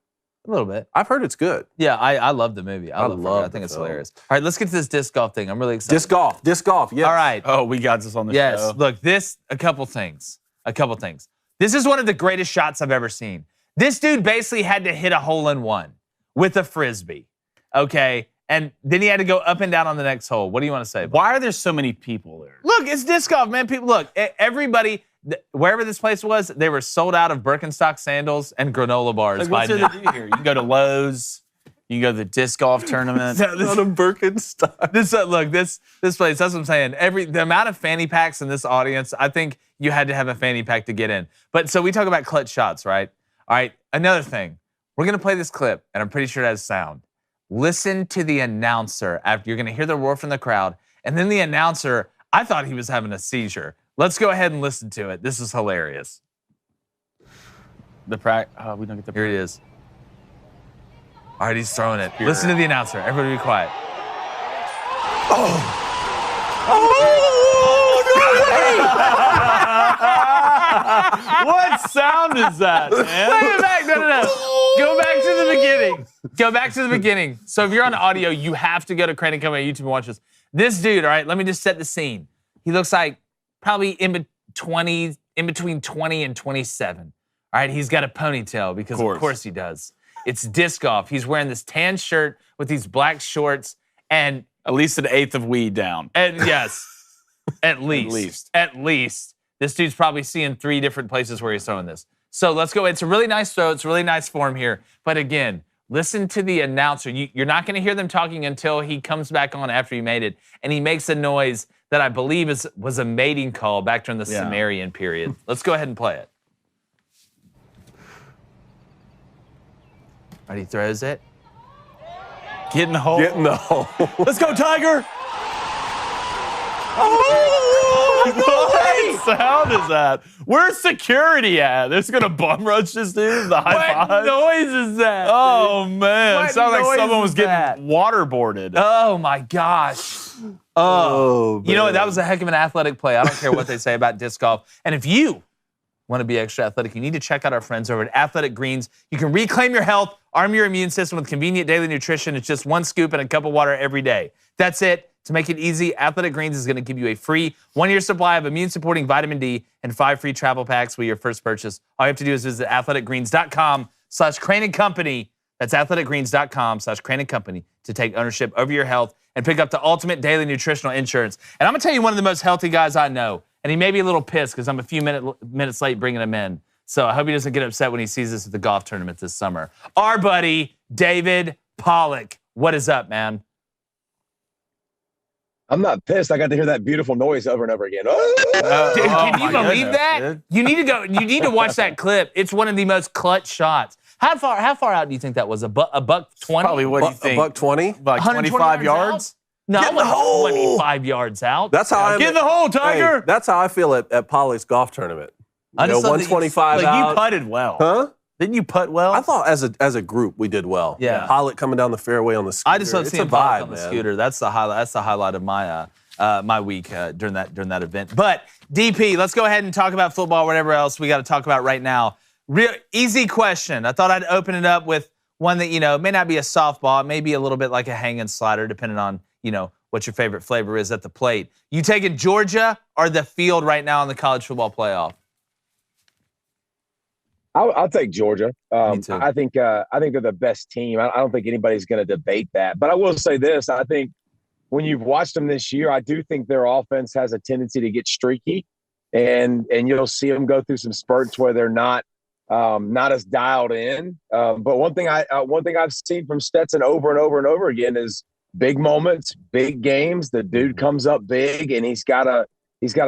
Speaker 1: a little bit.
Speaker 3: I've heard it's good.
Speaker 1: Yeah, I love the movie. I love Fargo. I
Speaker 3: the
Speaker 1: think it's
Speaker 3: film.
Speaker 1: hilarious. All right, let's get to this disc golf thing. I'm really excited.
Speaker 3: Disc golf. Yes.
Speaker 1: All right.
Speaker 2: Oh, we got this on the
Speaker 1: Yes.
Speaker 2: show.
Speaker 1: Look, a couple things. This is one of the greatest shots I've ever seen. This dude basically had to hit a hole-in-one with a Frisbee, okay? And then he had to go up and down on the next hole. What do you want to say?
Speaker 2: Why are there so many people there?
Speaker 1: Look, it's disc golf, man. People, look, everybody, wherever this place was, they were sold out of Birkenstock sandals and granola bars
Speaker 2: Like,
Speaker 1: by
Speaker 2: what's there
Speaker 1: now.
Speaker 2: to do here? You can go to Lowe's. You can go to the disc golf tournament.
Speaker 1: So this-
Speaker 3: Not a Birkenstock.
Speaker 1: This place, that's what I'm saying. The amount of fanny packs in this audience, I think you had to have a fanny pack to get in. But so we talk about clutch shots, right? All right, another thing. We're going to play this clip, and I'm pretty sure it has sound. Listen to the announcer after you're going to hear the roar from the crowd. And then the announcer, I thought he was having a seizure. Let's go ahead and listen to it. This is hilarious.
Speaker 2: We don't get the
Speaker 1: Here it is. All right, he's throwing it. Listen to the announcer. Everybody be quiet.
Speaker 2: What sound is that, man?
Speaker 1: Play it back. No. Go back to the beginning. Go back to the beginning. So if you're on audio, you have to go to Crane & Company on YouTube and watch this. This dude, all right, let me just set the scene. He looks like probably in between 20 and 27. All right, he's got a ponytail because of course he does. It's disc golf. He's wearing this tan shirt with these black shorts and
Speaker 2: At least an eighth of weed down.
Speaker 1: yes, at least. This dude's probably seeing 3 different places where he's throwing this. So let's go. It's a really nice throw. It's a really nice form here. But again, listen to the announcer. You're not going to hear them talking until he comes back on after he made it. And he makes a noise that I believe was a mating call back during the Sumerian period. Let's go ahead and play it. All right, he throws it.
Speaker 2: Get in the hole.
Speaker 3: Get in the hole.
Speaker 2: Let's go, Tiger. What sound is that? Where's security at? They're just gonna bum rush this dude. The high
Speaker 1: What
Speaker 2: five.
Speaker 1: noise is that?
Speaker 2: Oh man!
Speaker 1: What
Speaker 2: It sounds like
Speaker 1: noise
Speaker 2: someone
Speaker 1: is
Speaker 2: was getting waterboarded.
Speaker 1: Oh my gosh.
Speaker 3: Oh,
Speaker 1: You know what?
Speaker 3: man.
Speaker 1: That was a heck of an athletic play. I don't care what they say about disc golf. And if you want to be extra athletic, you need to check out our friends over at Athletic Greens. You can reclaim your health, arm your immune system with convenient daily nutrition. It's just 1 scoop and a cup of water every day. That's it. To make it easy, Athletic Greens is going to give you a free 1-year supply of immune-supporting vitamin D and 5 free travel packs with your first purchase. All you have to do is visit athleticgreens.com/Crane & Company. That's athleticgreens.com/Crane & Company to take ownership over your health and pick up the ultimate daily nutritional insurance. And I'm going to tell you one of the most healthy guys I know. And he may be a little pissed because I'm a few minutes late bringing him in. So I hope he doesn't get upset when he sees this at the golf tournament this summer. Our buddy, David Pollack. What is up, man?
Speaker 4: I'm not pissed. I got to hear that beautiful noise over and over again.
Speaker 1: Dude, can you
Speaker 2: my
Speaker 1: believe
Speaker 2: goodness,
Speaker 1: that?
Speaker 2: dude.
Speaker 1: You need to watch that clip. It's one of the most clutch shots. How far out do you think that was? A buck 20?
Speaker 2: Probably what do you think?
Speaker 3: $120?
Speaker 2: Like 25 yards?
Speaker 1: No,
Speaker 3: Get in the
Speaker 1: I wasn't
Speaker 3: hole.
Speaker 1: 25 yards out.
Speaker 3: That's how
Speaker 2: Get in the hole, Tiger.
Speaker 3: Hey, that's how I feel at Pollack's golf tournament.
Speaker 1: I
Speaker 3: You
Speaker 1: just
Speaker 3: know,
Speaker 1: love that you-
Speaker 3: 125
Speaker 2: Like
Speaker 3: out.
Speaker 2: you putted well.
Speaker 3: Huh?
Speaker 2: Didn't you putt well?
Speaker 3: I thought as a group we did well.
Speaker 1: Yeah.
Speaker 3: Pollack coming down the fairway on the scooter.
Speaker 1: I just love
Speaker 3: It's
Speaker 1: seeing
Speaker 3: a
Speaker 1: Pollack
Speaker 3: vibe,
Speaker 1: on the
Speaker 3: man.
Speaker 1: scooter. That's the highlight. That's the highlight of my my week during that event. But DP, let's go ahead and talk about football, whatever else we got to talk about right now. Real easy question. I thought I'd open it up with one that, may not be a softball, maybe a little bit like a hanging slider, depending on, what your favorite flavor is at the plate. You taking Georgia or the field right now in the college football playoff?
Speaker 4: I'll take Georgia.
Speaker 1: Me too.
Speaker 4: I think they're the best team. I don't think anybody's going to debate that. But I will say this: I think when you've watched them this year, I do think their offense has a tendency to get streaky, and you'll see them go through some spurts where they're not as dialed in. But one thing I've seen from Stetson over and over and over again is big moments, big games. The dude comes up big, and he's got a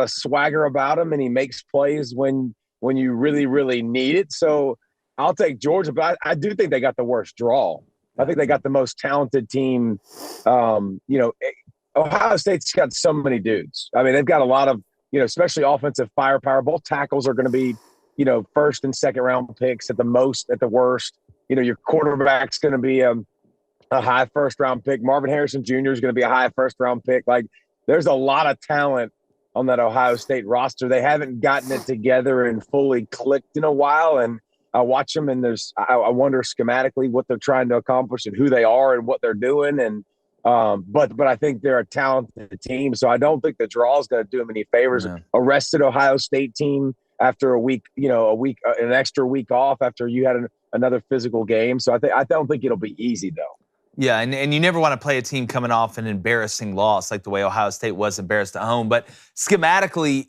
Speaker 4: swagger about him, and he makes plays when you really, really need it. So I'll take Georgia, but I do think they got the worst draw. I think they got the most talented team. Ohio State's got so many dudes. I mean, they've got a lot of, especially offensive firepower. Both tackles are going to be, first and second round picks at the most, at the worst. Your quarterback's going to be a high first round pick. Marvin Harrison Jr. is going to be a high first round pick. Like, there's a lot of talent on that Ohio State roster. They haven't gotten it together and fully clicked in a while. And I watch them, and I wonder schematically what they're trying to accomplish and who they are and what they're doing. And but I think they're a talented team, so I don't think the draw is going to do them any favors. Yeah. A rested Ohio State team after an extra week off after you had another physical game. So I don't think it'll be easy though.
Speaker 1: Yeah, and you never want to play a team coming off an embarrassing loss like the way Ohio State was embarrassed at home. But schematically,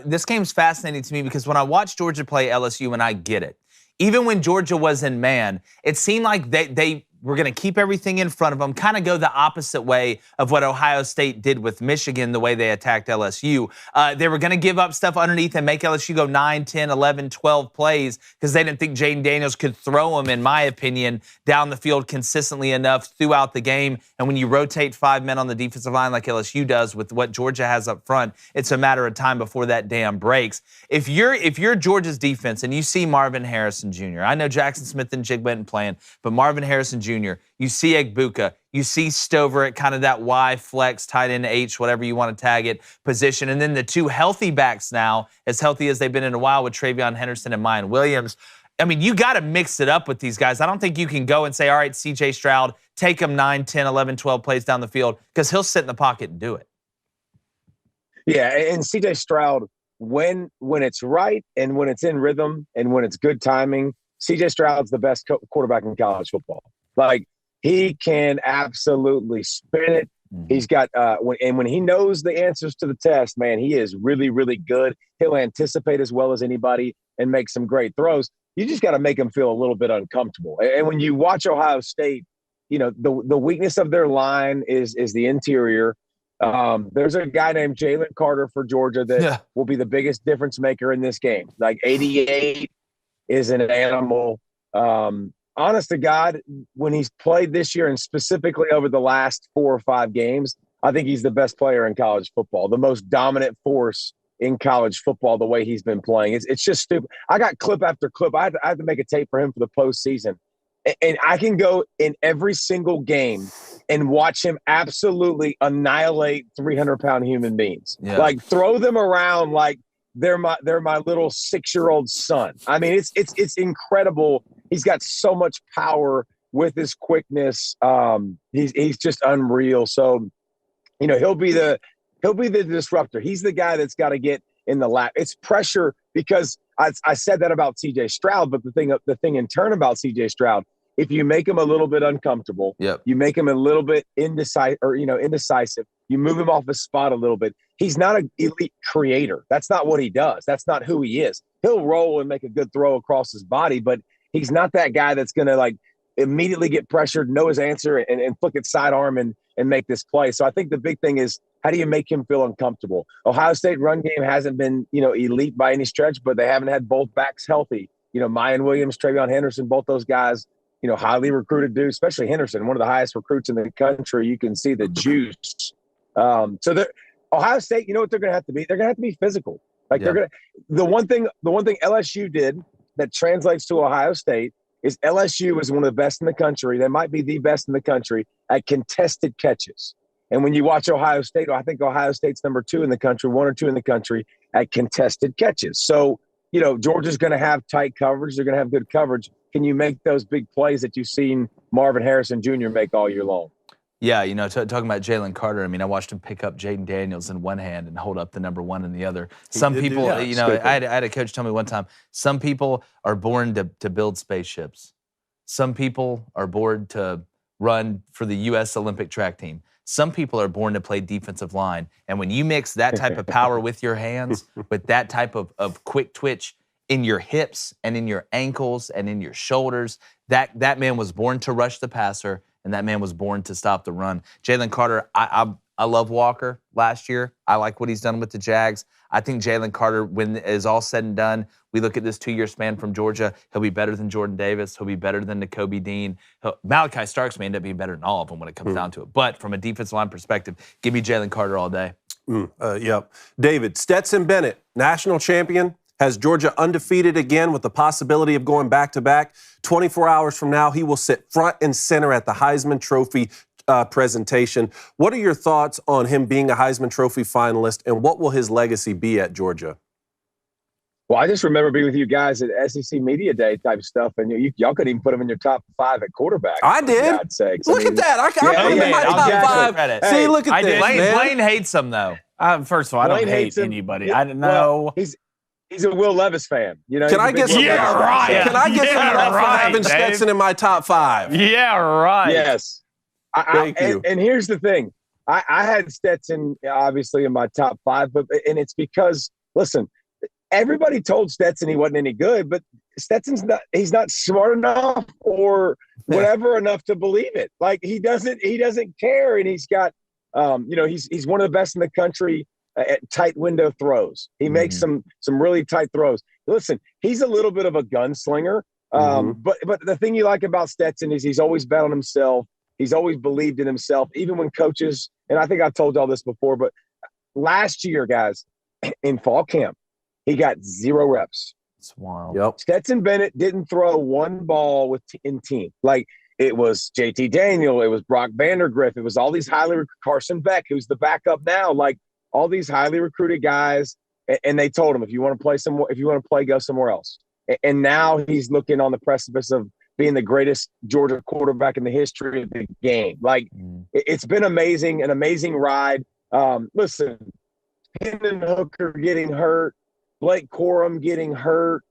Speaker 1: this game's fascinating to me because when I watch Georgia play LSU, and I get it, even when Georgia was in man, it seemed like they were going to keep everything in front of them, kind of go the opposite way of what Ohio State did with Michigan, the way they attacked LSU. They were going to give up stuff underneath and make LSU go 9, 10, 11, 12 plays because they didn't think Jaden Daniels could throw them, in my opinion, down the field consistently enough throughout the game. And when you rotate 5 men on the defensive line like LSU does with what Georgia has up front, it's a matter of time before that dam breaks. If you're Georgia's defense and you see Marvin Harrison Jr., I know Jackson Smith and Jigba isn't playing, but Marvin Harrison Jr., you see Egbuka, you see Stover at kind of that Y flex, tight end H, whatever you want to tag it, position. And then the two healthy backs now, as healthy as they've been in a while with Travion Henderson and Mayan Williams. I mean, you got to mix it up with these guys. I don't think you can go and say, all right, C.J. Stroud, take him 9, 10, 11, 12 plays down the field because he'll sit in the pocket and do it.
Speaker 4: Yeah, and C.J. Stroud, when it's right and when it's in rhythm and when it's good timing, C.J. Stroud's the best quarterback in college football. Like, he can absolutely spin it. He's got when he knows the answers to the test, man, he is really, really good. He'll anticipate as well as anybody and make some great throws. You just got to make him feel a little bit uncomfortable. And when you watch Ohio State, the weakness of their line is the interior. There's a guy named Jalen Carter for Georgia that will be the biggest difference maker in this game. Like, 88 is an animal. Honest to God, when he's played this year and specifically over the last 4 or 5 games, I think he's the best player in college football, the most dominant force in college football, the way he's been playing. It's just stupid. I got clip after clip. I had to make a tape for him for the postseason. And I can go in every single game and watch him absolutely annihilate 300-pound human beings. Yeah. Like, throw them around like they're my little 6-year-old son. I mean, it's incredible. He's got so much power with his quickness. He's just unreal. So, he'll be the disruptor. He's the guy that's got to get in the lap. It's pressure because I said that about C.J. Stroud, but the thing in turn about C.J. Stroud, if you make him a little bit uncomfortable, you make him a little bit indecisive, you move him off his spot a little bit. He's not an elite creator. That's not what he does. That's not who he is. He'll roll and make a good throw across his body, but he's not that guy that's going to like immediately get pressured, know his answer, and flick it sidearm and make this play. So I think the big thing is, how do you make him feel uncomfortable? Ohio State run game hasn't been, elite by any stretch, but they haven't had both backs healthy. Mayan Williams, Travion Henderson, both those guys, highly recruited dudes, especially Henderson, one of the highest recruits in the country. You can see the juice. So Ohio State, you know what they're going to have to be? They're going to have to be physical. The one thing LSU did that translates to Ohio State is LSU is one of the best in the country. They might be the best in the country at contested catches. And when you watch Ohio State, I think Ohio State's number 2 in the country, 1 or 2 in the country at contested catches. So, Georgia's going to have tight coverage. They're going to have good coverage. Can you make those big plays that you've seen Marvin Harrison Jr. make all year long?
Speaker 1: Yeah, talking about Jalen Carter, I watched him pick up Jaden Daniels in one hand and hold up the number 1 in the other. Some people, I had a coach tell me one time, some people are born to build spaceships. Some people are born to run for the U.S. Olympic track team. Some people are born to play defensive line. And when you mix that type of power with your hands, with that type of quick twitch in your hips and in your ankles and in your shoulders, that man was born to rush the passer, and that man was born to stop the run. Jalen Carter, I love Walker last year. I like what he's done with the Jags. I think Jalen Carter, when it is all said and done, we look at this 2-year span from Georgia, he'll be better than Jordan Davis. He'll be better than Nakobe Dean. Malachi Starks may end up being better than all of them when it comes down to it. But from a defensive line perspective, give me Jalen Carter all day.
Speaker 3: Yep. David, Stetson Bennett, national champion, has Georgia undefeated again with the possibility of going back-to-back. 24 hours from now, he will sit front and center at the Heisman Trophy presentation. What are your thoughts on him being a Heisman Trophy finalist, and what will his legacy be at Georgia?
Speaker 4: Well, I just remember being with you guys at SEC Media Day type stuff, and y'all couldn't even put him in your top 5 at quarterback.
Speaker 3: I did.
Speaker 4: For God's sakes.
Speaker 3: Look at that. I put him in my top 5. See, look at this, man.
Speaker 1: Blaine hates him, though.
Speaker 2: First of all, I don't hate anybody. I don't know.
Speaker 4: Well, he's a Will Levis fan.
Speaker 3: Can I get some
Speaker 2: right?
Speaker 3: Can I get some love for having Stetson in my top 5?
Speaker 2: Yeah, right.
Speaker 4: Yes.
Speaker 3: Thank you.
Speaker 4: And here's the thing. I had Stetson obviously in my top 5, and it's because, listen, everybody told Stetson he wasn't any good, but Stetson's he's not smart enough or whatever enough to believe it. Like he doesn't care. And he's got, he's one of the best in the country at tight window throws. He makes some really tight throws. Listen, he's a little bit of a gunslinger. But the thing you like about Stetson is he's always bet on himself. He's always believed in himself, even when coaches, and I think I've told y'all this before, but last year, guys, in fall camp, he got 0 reps.
Speaker 1: It's wild.
Speaker 3: Yep.
Speaker 4: Stetson Bennett didn't throw one ball in team. Like it was JT Daniel, it was Brock Vandergriff, it was all these Carson Beck, who's the backup now, like all these highly recruited guys. And they told him, if you want to play, go somewhere else. And now he's looking on the precipice of being the greatest Georgia quarterback in the history of the game. Like it's been amazing, an amazing ride. Listen, Hendon Hooker getting hurt, Blake Corum getting hurt,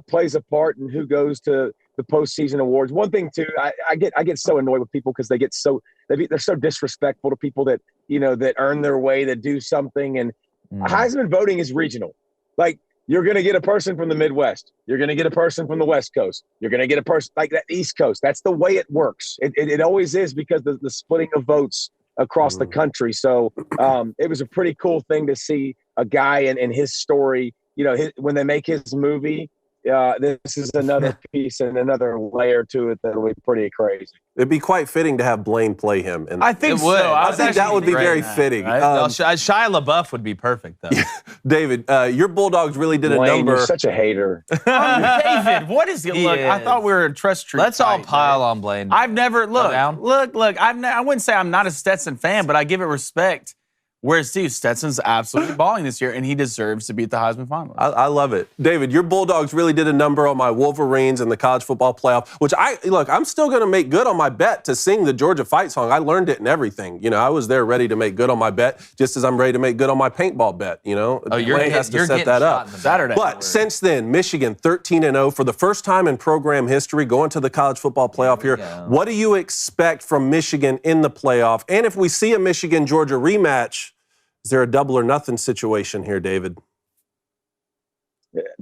Speaker 4: plays a part in who goes to the postseason awards. One thing too, I get so annoyed with people because they're so disrespectful to people that that earn their way, that do something. And Heisman voting is regional. Like you're going to get a person from the Midwest, you're going to get a person from the West Coast, you're going to get a person like that East Coast. That's the way it works. It always is because the splitting of votes across the country. So it was a pretty cool thing to see a guy and his story. When they make his movie, this is another piece and another layer to it that'll be pretty crazy.
Speaker 3: It'd be quite fitting to have Blaine play him. And
Speaker 2: I think
Speaker 1: it would.
Speaker 2: so.
Speaker 3: I think that would be very fitting.
Speaker 1: Right? Shia LaBeouf would be perfect, though.
Speaker 3: David, your Bulldogs really did
Speaker 4: Blaine,
Speaker 3: a number.
Speaker 4: You're such a hater.
Speaker 2: David, what is it? Look, I thought we were a trust tree.
Speaker 1: Let's all pile on Blaine.
Speaker 2: I've never look. I wouldn't say I'm not a Stetson fan, but I give it respect. Whereas Steve Stetson's absolutely balling this year, and he deserves to be at the Heisman finals.
Speaker 3: I love it. David, your Bulldogs really did a number on my Wolverines in the college football playoff, which I'm still going to make good on my bet to sing the Georgia fight song. I learned it and everything. I was there ready to make good on my bet, just as I'm ready to make good on my paintball bet.
Speaker 1: Blaine
Speaker 3: has to set that up.
Speaker 2: Saturday.
Speaker 3: But since then, Michigan 13-0 for the first time in program history, going to the college football playoff here. What do you expect from Michigan in the playoff? And if we see a Michigan-Georgia rematch, is there a double or nothing situation here, David?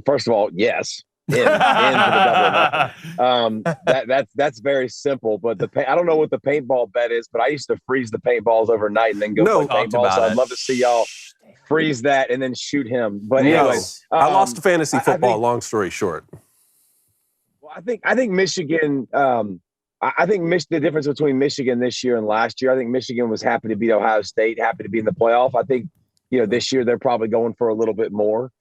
Speaker 4: First of all, yes. In for the double or nothing. That's very simple. But I don't know what the paintball bet is, but I used to freeze the paintballs overnight and then go play paintball. So I'd love to see y'all freeze that and then shoot him. But anyway,
Speaker 3: I lost to fantasy football. Long story short.
Speaker 4: Well, I think Michigan. I think the difference between Michigan this year and last year, I think Michigan was happy to beat Ohio State, happy to be in the playoff. I think, this year they're probably going for a little bit more.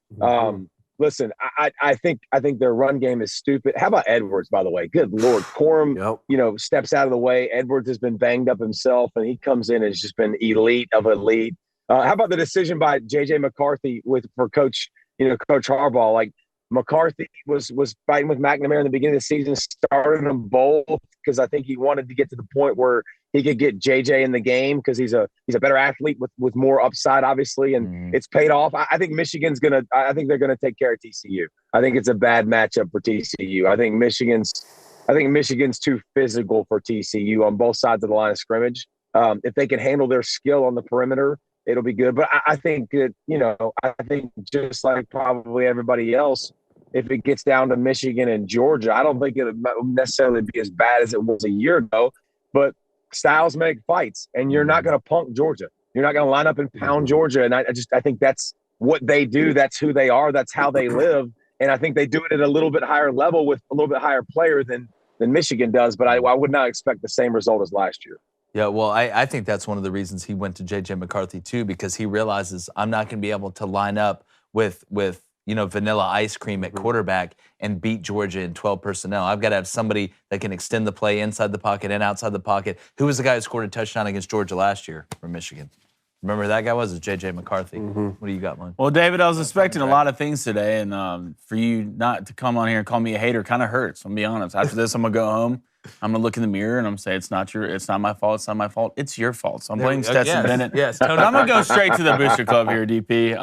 Speaker 4: listen, I think their run game is stupid. How about Edwards, by the way? Good Lord. Corum, steps out of the way. Edwards has been banged up himself, and he comes in and has just been elite of elite. How about the decision by J.J. McCarthy for Coach Harbaugh? Like, McCarthy was fighting with McNamara in the beginning of the season, started them both because I think he wanted to get to the point where he could get JJ in the game because he's a better athlete with more upside, obviously, and it's paid off. I think I think they're gonna take care of TCU. I think it's a bad matchup for TCU. I think Michigan's too physical for TCU on both sides of the line of scrimmage. If they can handle their skill on the perimeter, it'll be good. But I think that, I think just like probably everybody else, if it gets down to Michigan and Georgia, I don't think it would necessarily be as bad as it was a year ago. But styles make fights, and you're not going to punk Georgia. You're not going to line up and pound Georgia. And I think that's what they do. That's who they are. That's how they live. And I think they do it at a little bit higher level with a little bit higher player than Michigan does. But I would not expect the same result as last year.
Speaker 1: Yeah, well, I think that's one of the reasons he went to J.J. McCarthy, too, because he realizes I'm not going to be able to line up with vanilla ice cream at quarterback and beat Georgia in 12 personnel. I've got to have somebody that can extend the play inside the pocket and outside the pocket. Who was the guy who scored a touchdown against Georgia last year from Michigan? Remember who that guy was? It was J.J. McCarthy. What do you got, man?
Speaker 2: Well, David, I was expecting a lot of things today, and for you not to come on here and call me a hater kind of hurts, I'm going to be honest. After this, I'm going to go home. I'm going to look in the mirror and I'm going to say, it's not my fault. It's not my fault. It's your fault. So I'm blaming Stetson Bennett.
Speaker 1: Yes,
Speaker 2: But I'm going to go straight to the Booster Club here, DP.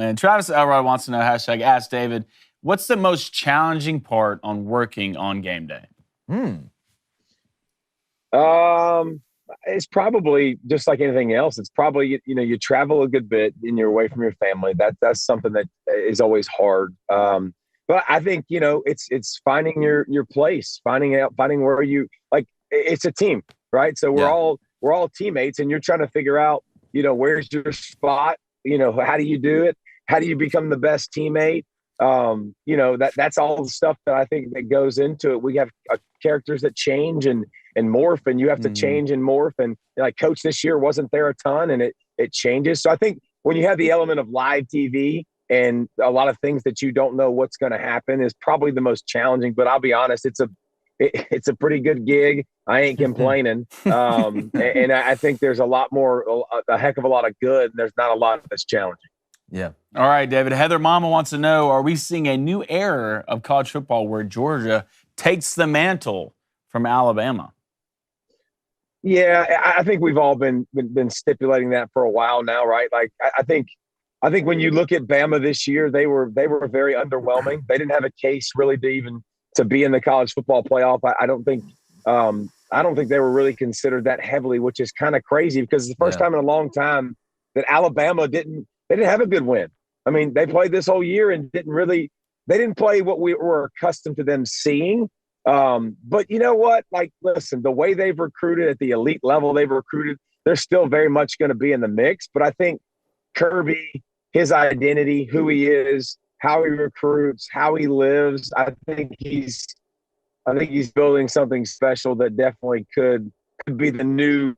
Speaker 2: And Travis Elroy wants to know, #Ask David, what's the most challenging part on working on game day?
Speaker 4: It's probably just like anything else. It's probably, you travel a good bit and you're away from your family. That's something that is always hard. But I think, it's finding your place, finding where you like. It's a team, right? So we're all teammates, and you're trying to figure out, where's your spot? How do you do it? How do you become the best teammate? That's all the stuff that I think that goes into it. We have characters that change and morph, and you have to change and morph. And like Coach this year wasn't there a ton, and it changes. So I think when you have the element of live TV and a lot of things that you don't know what's going to happen is probably the most challenging. But I'll be honest, it's a pretty good gig. I ain't complaining. And I think there's a lot more, a heck of a lot of good. And there's not a lot that's challenging.
Speaker 1: Yeah.
Speaker 2: All right, David. Heather Mama wants to know, are we seeing a new era of college football where Georgia takes the mantle from Alabama?
Speaker 4: Yeah, I think we've all been stipulating that for a while now, right? Like, I think when you look at Bama this year, they were very underwhelming. They didn't have a case really to be in the college football playoff. I don't think they were really considered that heavily, which is kind of crazy because it's the first time in a long time that Alabama didn't have a good win. I mean, they played this whole year and they didn't play what we were accustomed to them seeing. But you know what? Like, listen, the way they've recruited at the elite level, they're still very much going to be in the mix. But I think Kirby, his identity, who he is, how he recruits, how he lives, I think he's building something special that definitely could be the new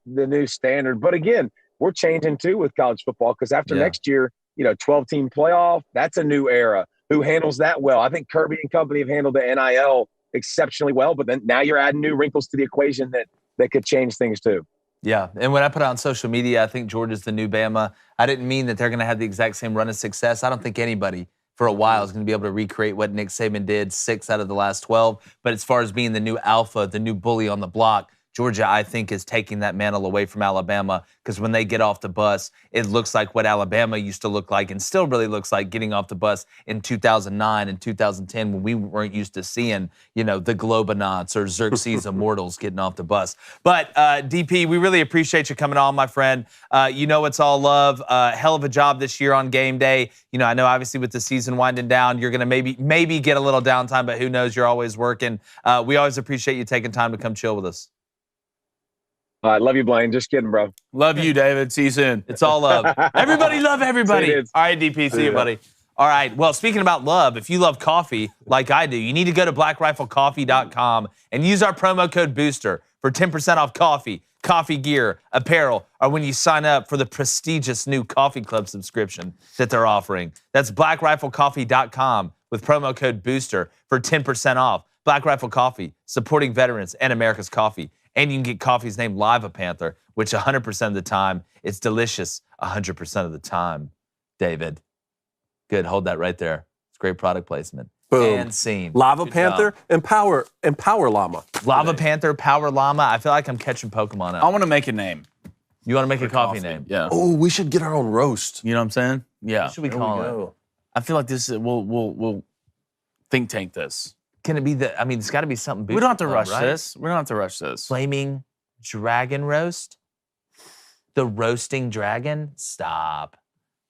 Speaker 4: standard. But again, we're changing too with college football because after next year, 12-team playoff, that's a new era. Who handles that well? I think Kirby and company have handled the NIL exceptionally well, but then now you're adding new wrinkles to the equation that could change things too.
Speaker 1: Yeah, and when I put out on social media, I think Georgia's the new Bama, I didn't mean that they're going to have the exact same run of success. I don't think anybody for a while is going to be able to recreate what Nick Saban did 6 out of the last 12. But as far as being the new alpha, the new bully on the block, Georgia, I think, is taking that mantle away from Alabama because when they get off the bus, it looks like what Alabama used to look like and still really looks like getting off the bus in 2009 and 2010 when we weren't used to seeing, the Globonauts or Xerxes Immortals getting off the bus. But, DP, we really appreciate you coming on, my friend. It's all love. Hell of a job this year on game day. I know obviously with the season winding down, you're going to maybe get a little downtime, but who knows? You're always working. We always appreciate you taking time to come chill with us.
Speaker 4: Love you, Blaine. Just kidding, bro.
Speaker 2: Love you, David. See you soon.
Speaker 1: It's all love. Everybody love everybody.
Speaker 4: All
Speaker 1: right, DP. See you, buddy. All right. Well, speaking about love, if you love coffee like I do, you need to go to blackriflecoffee.com and use our promo code BOOSTER for 10% off coffee gear, apparel, or when you sign up for the prestigious new Coffee Club subscription that they're offering. That's blackriflecoffee.com with promo code BOOSTER for 10% off. Black Rifle Coffee, supporting veterans and America's coffee. And you can get coffees named Live Panther, which 100% of the time, it's delicious 100% of the time. David, good. Hold that right there. It's great product placement.
Speaker 3: Boom.
Speaker 1: And scene.
Speaker 3: Lava
Speaker 1: Good
Speaker 3: Panther
Speaker 1: job.
Speaker 3: and Power Llama.
Speaker 1: Lava Panther, Power Llama. I feel like I'm catching Pokemon
Speaker 2: I
Speaker 1: out.
Speaker 2: want to make a name.
Speaker 1: You want to make a coffee name?
Speaker 2: Yeah.
Speaker 3: Oh, we should get our own roast.
Speaker 2: You know what I'm saying? Yeah.
Speaker 1: What should we
Speaker 3: There
Speaker 1: call it?
Speaker 3: go.
Speaker 2: I feel like this is, we'll think tank this.
Speaker 1: Can it be it's got to be something.
Speaker 2: We don't have to
Speaker 1: Booster
Speaker 2: rush
Speaker 1: Club, right?
Speaker 2: this. We don't have to rush this.
Speaker 1: Flaming Dragon Roast? The roasting dragon? Stop.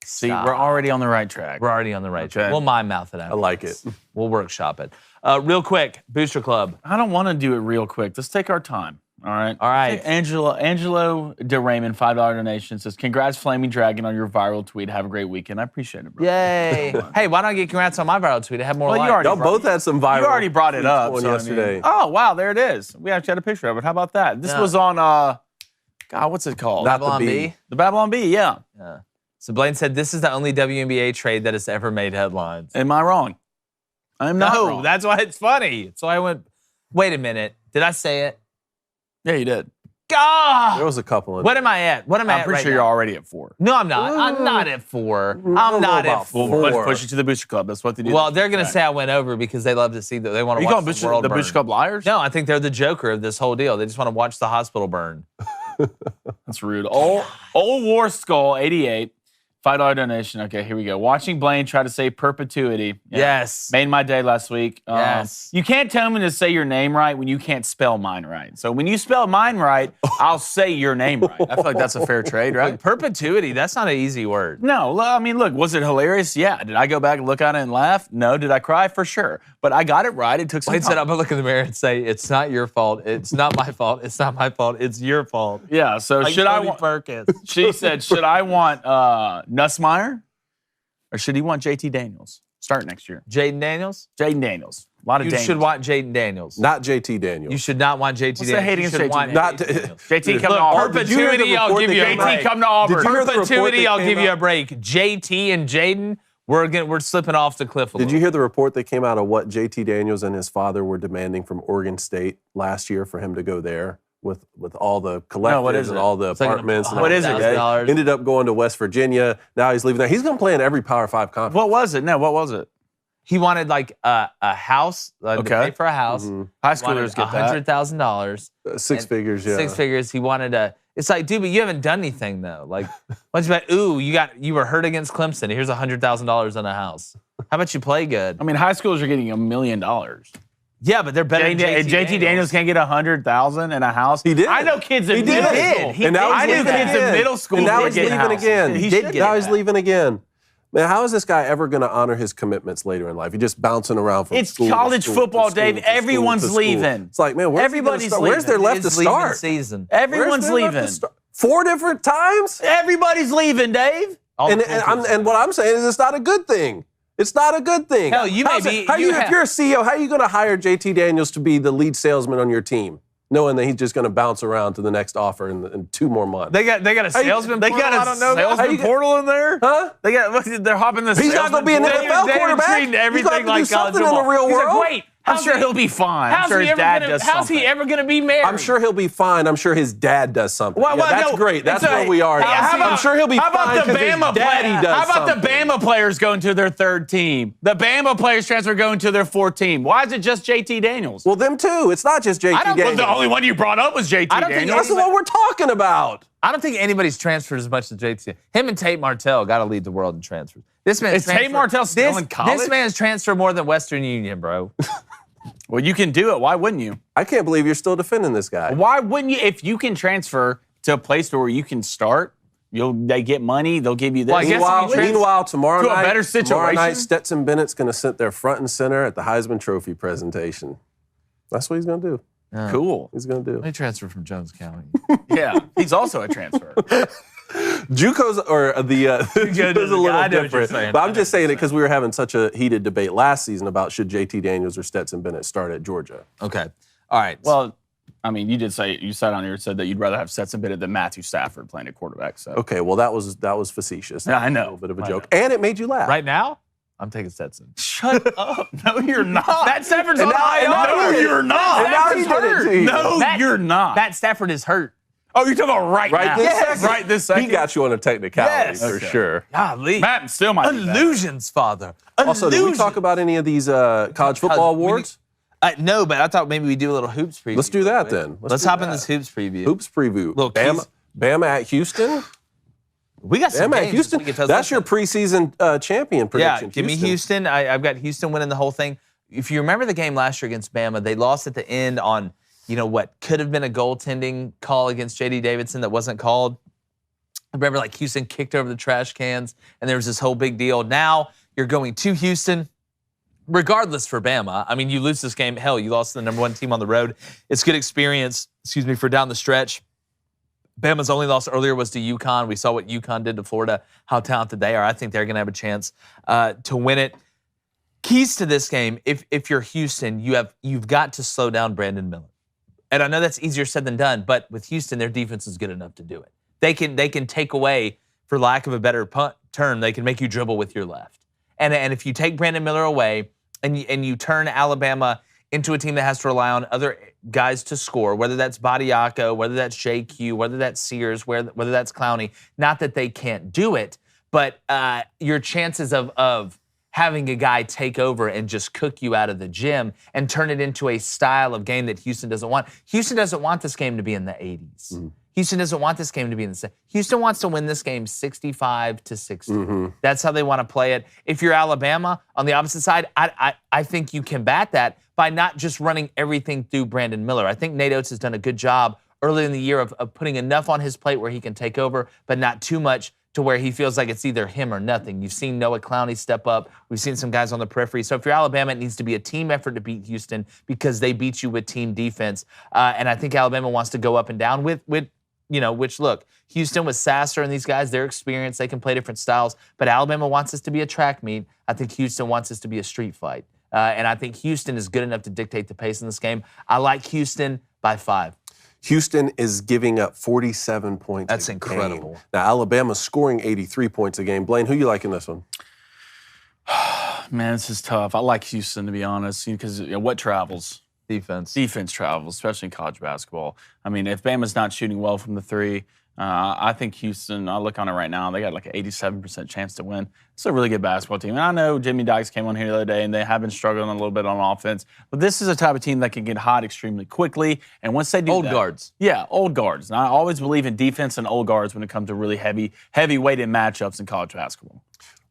Speaker 2: See,
Speaker 1: Stop.
Speaker 2: we're already on the right track.
Speaker 1: We're already on the right track.
Speaker 2: Okay.
Speaker 1: We'll mind mouth it out.
Speaker 3: I like it.
Speaker 1: We'll workshop it. Real quick, Booster Club.
Speaker 2: I don't want to do it real quick. Let's take our time. All right.
Speaker 1: All right.
Speaker 2: Angelo De Raymond, $5 donation says, "Congrats, Flaming Dragon, on your viral tweet. Have a great weekend." I appreciate it, bro.
Speaker 1: Yay. Hey, why not get congrats on my viral tweet? I have more
Speaker 2: Well, you
Speaker 1: likes.
Speaker 2: already
Speaker 3: Y'all both had some viral.
Speaker 2: You already brought it
Speaker 3: tweets
Speaker 2: up
Speaker 3: on
Speaker 2: so, I mean-
Speaker 3: yesterday.
Speaker 2: oh, wow, there it is. We actually had a picture of it. How about that? This
Speaker 1: Yeah.
Speaker 2: was on, God, what's it called?
Speaker 3: Not the
Speaker 1: Babylon
Speaker 3: B.
Speaker 1: B?
Speaker 2: The Babylon Bee, yeah.
Speaker 1: Yeah. So Blaine said, this is the only WNBA trade that has ever made headlines.
Speaker 2: Am I wrong? I'm not
Speaker 1: No,
Speaker 2: wrong.
Speaker 1: that's why it's funny. So I went, wait a minute. Did I say it?
Speaker 2: Yeah, you did.
Speaker 1: God!
Speaker 3: There was a couple.
Speaker 1: What am I at? What am I
Speaker 2: I'm
Speaker 1: at
Speaker 2: pretty
Speaker 1: right
Speaker 2: sure
Speaker 1: now?
Speaker 2: you're already at 4.
Speaker 1: No, I'm not. I'm not at 4.
Speaker 3: don't know
Speaker 1: I'm not
Speaker 3: about
Speaker 1: at
Speaker 3: 4.
Speaker 1: 4.
Speaker 2: Let's push it to the Booster Club. That's what they do.
Speaker 1: Well, they're going to say I went over because they love to see that. They want to
Speaker 2: you
Speaker 1: watch
Speaker 2: call
Speaker 1: the
Speaker 2: Booster,
Speaker 1: world
Speaker 2: the
Speaker 1: burn.
Speaker 2: Booster Club liars?
Speaker 1: No, I think they're the Joker of this whole deal. They just want to watch the hospital burn.
Speaker 2: That's rude. Old War Skull 88, $5 donation. Okay, here we go. Watching Blaine try to say perpetuity. Yeah.
Speaker 1: Yes.
Speaker 2: Made my day last week.
Speaker 1: Yes.
Speaker 2: You can't tell me to say your name right when you can't spell mine right. So when you spell mine right, I'll say your name right. I feel like that's a fair trade, right?
Speaker 1: Like, perpetuity, that's not an easy word.
Speaker 2: No, I mean, look, was it hilarious? Yeah. Did I go back and look at it and laugh? No. Did I cry? For sure. But I got it right. It took some
Speaker 1: Blaine said,
Speaker 2: time.
Speaker 1: I'm going to look in the mirror and say, it's not your fault. It's not my fault. It's not my fault. It's your fault.
Speaker 2: Yeah, so
Speaker 1: Like
Speaker 2: should I
Speaker 1: Tony
Speaker 2: want...
Speaker 1: Perkins.
Speaker 2: She said, should I want Nussmeier or should he want JT Daniels? Start next year.
Speaker 1: Jaden Daniels?
Speaker 2: Jaden Daniels. A lot of
Speaker 1: You
Speaker 2: Daniels.
Speaker 1: should want Jaden Daniels.
Speaker 3: Not JT Daniels.
Speaker 1: You should not want JT
Speaker 2: What's the
Speaker 1: Daniels.
Speaker 2: hating
Speaker 1: You
Speaker 2: against
Speaker 1: should
Speaker 2: JT
Speaker 1: want
Speaker 3: Not-
Speaker 1: Daniels.
Speaker 2: JT come
Speaker 1: Look,
Speaker 2: to Auburn.
Speaker 3: Did you hear the
Speaker 1: perpetuity, I'll
Speaker 3: report
Speaker 1: give
Speaker 3: that
Speaker 1: you a
Speaker 3: came
Speaker 1: break.
Speaker 2: JT come to Auburn.
Speaker 3: Did you hear the report
Speaker 1: Perpetuity,
Speaker 3: that
Speaker 1: I'll
Speaker 3: came
Speaker 1: give you a
Speaker 3: out?
Speaker 1: break. JT and Jaden, we're slipping off the cliff a little.
Speaker 3: Did you hear the report that came out of what JT Daniels and his father were demanding from Oregon State last year for him to go there with all the collectives
Speaker 2: what is
Speaker 3: and
Speaker 2: it?
Speaker 3: all the
Speaker 1: It's like
Speaker 3: apartments? and
Speaker 2: What
Speaker 3: all
Speaker 2: is it,
Speaker 3: that.
Speaker 1: $100,000.
Speaker 3: Ended up going to West Virginia. Now he's leaving there. He's going to play in every Power 5 conference.
Speaker 2: What was it? No, what was it?
Speaker 1: He wanted like a house, to
Speaker 2: Okay.
Speaker 1: pay for a house.
Speaker 3: Mhm.
Speaker 2: High
Speaker 1: Wanted
Speaker 2: schoolers get that.
Speaker 1: $100,000.
Speaker 3: Six
Speaker 1: And
Speaker 3: figures, yeah.
Speaker 1: 6 figures. He wanted a. It's like, dude, but you haven't done anything though. Like, what's about? Ooh, you were hurt against Clemson. Here's $100,000 on a house. How about you play good?
Speaker 2: I mean, high schoolers are getting $1 million.
Speaker 1: Yeah, but they're better than
Speaker 2: JT Daniels can't get $100,000 in a house.
Speaker 3: He did.
Speaker 2: I know kids in
Speaker 3: He
Speaker 2: middle
Speaker 3: did.
Speaker 2: school.
Speaker 1: He
Speaker 3: And now
Speaker 1: did.
Speaker 3: he's
Speaker 2: I knew
Speaker 3: leaving
Speaker 2: kids
Speaker 3: again.
Speaker 2: in middle school
Speaker 3: And now
Speaker 2: were
Speaker 3: he's
Speaker 2: getting
Speaker 3: leaving
Speaker 2: houses.
Speaker 3: again.
Speaker 2: He should get
Speaker 3: Now he's
Speaker 2: that.
Speaker 3: leaving again. Man, how is this guy ever going to honor his commitments later in life? He's just bouncing around from
Speaker 2: It's
Speaker 3: school to
Speaker 2: college
Speaker 3: school
Speaker 2: football,
Speaker 3: to school
Speaker 2: Dave.
Speaker 3: to school
Speaker 2: Everyone's
Speaker 3: to school.
Speaker 2: leaving.
Speaker 3: It's like, man,
Speaker 2: Everybody's
Speaker 3: where's there
Speaker 2: leaving.
Speaker 3: left to
Speaker 1: It's leaving
Speaker 3: start?
Speaker 1: season.
Speaker 2: Everyone's
Speaker 3: Where's there left to
Speaker 2: leaving.
Speaker 3: start? 4 different times?
Speaker 2: Everybody's leaving, Dave.
Speaker 1: All
Speaker 3: And,
Speaker 1: the
Speaker 3: and,
Speaker 1: cool kids.
Speaker 3: and what I'm saying is it's not a good thing. It's not a good thing.
Speaker 1: Hell, you may
Speaker 3: How's
Speaker 1: be-
Speaker 3: it- how
Speaker 1: you
Speaker 3: you,
Speaker 1: have-
Speaker 3: if you're a CEO, how are you going to hire JT Daniels to be the lead salesman on your team, knowing that he's just going to bounce around to the next offer in 2 more months?
Speaker 1: They got a
Speaker 3: How you-
Speaker 1: salesman.
Speaker 2: They
Speaker 1: portal?
Speaker 2: got
Speaker 1: I
Speaker 2: a
Speaker 1: don't know.
Speaker 3: How
Speaker 2: salesman
Speaker 3: you get-
Speaker 2: portal in there?
Speaker 3: Huh?
Speaker 2: They're hopping the
Speaker 3: He's not going to be an
Speaker 2: salesman
Speaker 3: NFL
Speaker 1: they're
Speaker 3: quarterback.
Speaker 1: treating
Speaker 3: He's
Speaker 1: everything
Speaker 3: got to
Speaker 1: like
Speaker 3: do something
Speaker 1: college
Speaker 3: in the real
Speaker 1: football. He's
Speaker 3: world.
Speaker 1: like, wait,
Speaker 2: I'm sure he'll be fine. I'm
Speaker 1: How's
Speaker 2: sure
Speaker 1: he
Speaker 2: his
Speaker 1: ever
Speaker 2: dad
Speaker 1: gonna?
Speaker 2: does
Speaker 1: How's he
Speaker 2: something.
Speaker 1: ever gonna be married?
Speaker 3: I'm sure he'll be fine. I'm sure his dad does something.
Speaker 2: Well,
Speaker 3: Yeah, that's
Speaker 2: no,
Speaker 3: great. That's
Speaker 2: it's a-
Speaker 3: where we are.
Speaker 2: Hey,
Speaker 3: now.
Speaker 2: how about-
Speaker 3: I'm sure he'll be
Speaker 2: How about
Speaker 3: fine
Speaker 2: the
Speaker 3: 'cause his
Speaker 2: Bama
Speaker 3: daddy
Speaker 2: player?
Speaker 3: does
Speaker 2: How about
Speaker 3: something.
Speaker 2: the Bama players going to their 3rd team? The Bama players transfer going to their 4th team. Why is it just JT Daniels?
Speaker 3: Well, them too. It's not just JT
Speaker 1: I don't-
Speaker 3: Daniels.
Speaker 2: the only one you brought up was JT
Speaker 1: I don't think
Speaker 2: Daniels.
Speaker 3: That's the one we're talking about.
Speaker 1: I don't think anybody's transferred as much as JT. Him and Tate Martell got to lead the world in transfers. This man's
Speaker 2: Is Tate Martell still in college?
Speaker 1: This man's transferred more than Western Union, bro.
Speaker 2: Well, you can do it. Why wouldn't you?
Speaker 3: I can't believe you're still defending this guy.
Speaker 2: Why wouldn't you? If you can transfer to a place where you can start, they get money. They'll give you this.
Speaker 1: Well, I guess if you
Speaker 3: Meanwhile, tomorrow
Speaker 2: to a
Speaker 3: night,
Speaker 2: better
Speaker 3: tomorrow night,
Speaker 2: situation?
Speaker 3: Stetson Bennett's going to sit there front and center at the Heisman Trophy presentation. That's what he's going to do.
Speaker 2: Cool.
Speaker 3: He's going to do.
Speaker 1: They transferred from Jones County.
Speaker 2: Yeah, he's also a transfer.
Speaker 3: JUCO's or the JUCO's a
Speaker 1: I
Speaker 3: little
Speaker 1: know what you're
Speaker 3: different.
Speaker 1: saying.
Speaker 3: But
Speaker 1: I
Speaker 3: I'm
Speaker 1: know
Speaker 3: just
Speaker 1: what
Speaker 3: saying
Speaker 1: you're
Speaker 3: it because we were having such a heated debate last season about should JT Daniels or Stetson Bennett start at Georgia.
Speaker 1: Okay. All right.
Speaker 2: Well, I mean, you said on here and said that you'd rather have Stetson Bennett than Matthew Stafford playing at quarterback. So
Speaker 3: Okay, well that was facetious.
Speaker 2: Yeah, I know.
Speaker 3: A little bit of a
Speaker 2: I
Speaker 3: joke, and it made you laugh.
Speaker 1: right now? I'm taking Stetson.
Speaker 2: Shut up. No, you're not.
Speaker 1: Matt Stafford's on
Speaker 3: now- and
Speaker 1: IR.
Speaker 3: now
Speaker 2: No,
Speaker 3: he did it.
Speaker 2: you're not.
Speaker 3: And now he
Speaker 1: Stafford's
Speaker 3: did it
Speaker 1: hurt.
Speaker 3: to you.
Speaker 2: No,
Speaker 1: Matt-
Speaker 2: you're not.
Speaker 1: Matt Stafford is hurt.
Speaker 2: Oh, you're talking about right now.
Speaker 3: this
Speaker 1: Yes.
Speaker 3: second?
Speaker 2: Right this second.
Speaker 3: He got you on a technicality
Speaker 1: Yes.
Speaker 3: for
Speaker 2: Okay.
Speaker 3: sure.
Speaker 1: Golly.
Speaker 2: Matt still might be back.
Speaker 1: Illusions, Father.
Speaker 3: Also, did we talk about any of these college football awards?
Speaker 1: No, but I thought maybe we'd do a little hoops preview.
Speaker 3: Let's do that
Speaker 1: real quick.
Speaker 3: then.
Speaker 1: Let's
Speaker 3: do
Speaker 1: hop in
Speaker 3: that.
Speaker 1: this hoops preview.
Speaker 3: Hoops preview.
Speaker 1: Little
Speaker 3: Bama at Houston.
Speaker 1: We got some
Speaker 3: Bama at
Speaker 1: games
Speaker 3: Houston.
Speaker 1: this week. It feels
Speaker 3: That's
Speaker 1: like
Speaker 3: your
Speaker 1: it.
Speaker 3: preseason champion prediction.
Speaker 1: Yeah, give me Houston. I've got Houston winning the whole thing. If you remember the game last year against Bama, they lost at the end on, what could have been a goaltending call against J.D. Davidson that wasn't called. I remember Houston kicked over the trash cans, and there was this whole big deal. Now you're going to Houston. Regardless for Bama, I mean, you lose this game. Hell, you lost to the number 1 team on the road. It's good experience, for down the stretch. Bama's only loss earlier was to UConn. We saw what UConn did to Florida, how talented they are. I think they're going to have a chance to win it. Keys to this game, if you're Houston, you've got to slow down Brandon Miller. And I know that's easier said than done, but with Houston, their defense is good enough to do it. They can take away, for lack of a better term, they can make you dribble with your left. And if you take Brandon Miller away and you turn Alabama into a team that has to rely on other guys to score, whether that's Badiako, whether that's JQ, whether that's Sears, whether that's Clowney, not that they can't do it, but your chances of having a guy take over and just cook you out of the gym and turn it into a style of game that Houston doesn't want. Houston doesn't want this game to be in the 80s. Mm-hmm. Houston doesn't want this game to be in the 70s. Houston wants to win this game 65-60. Mm-hmm. That's how they want to play it. If you're Alabama, on the opposite side, I think you combat that by not just running everything through Brandon Miller. I think Nate Oates has done a good job early in the year of putting enough on his plate where he can take over, but not too much to where he feels like it's either him or nothing. You've seen Noah Clowney step up. We've seen some guys on the periphery. So if you're Alabama, it needs to be a team effort to beat Houston because they beat you with team defense. And I think Alabama wants to go up and down with which look, Houston with Sasser and these guys, they're experienced. They can play different styles. But Alabama wants this to be a track meet. I think Houston wants this to be a street fight. And I think Houston is good enough to dictate the pace in this game. I like Houston by 5.
Speaker 3: Houston is giving up 47 points
Speaker 1: That's
Speaker 3: a game.
Speaker 1: incredible.
Speaker 3: Now, Alabama's scoring 83 points a game. Blaine, who you like in this one?
Speaker 2: Man, this is tough. I like Houston, to be honest, because what travels?
Speaker 1: Defense.
Speaker 2: Defense travels, especially in college basketball. I mean, if Bama's not shooting well from the 3, I think Houston, I look on it right now, they got like an 87% chance to win. It's a really good basketball team. And I know Jimmy Dykes came on here the other day, and they have been struggling a little bit on offense. But this is a type of team that can get hot extremely quickly. And once they do
Speaker 1: Old
Speaker 2: that,
Speaker 1: guards.
Speaker 2: Yeah, old guards. And I always believe in defense and old guards when it comes to really heavyweighted matchups in college basketball.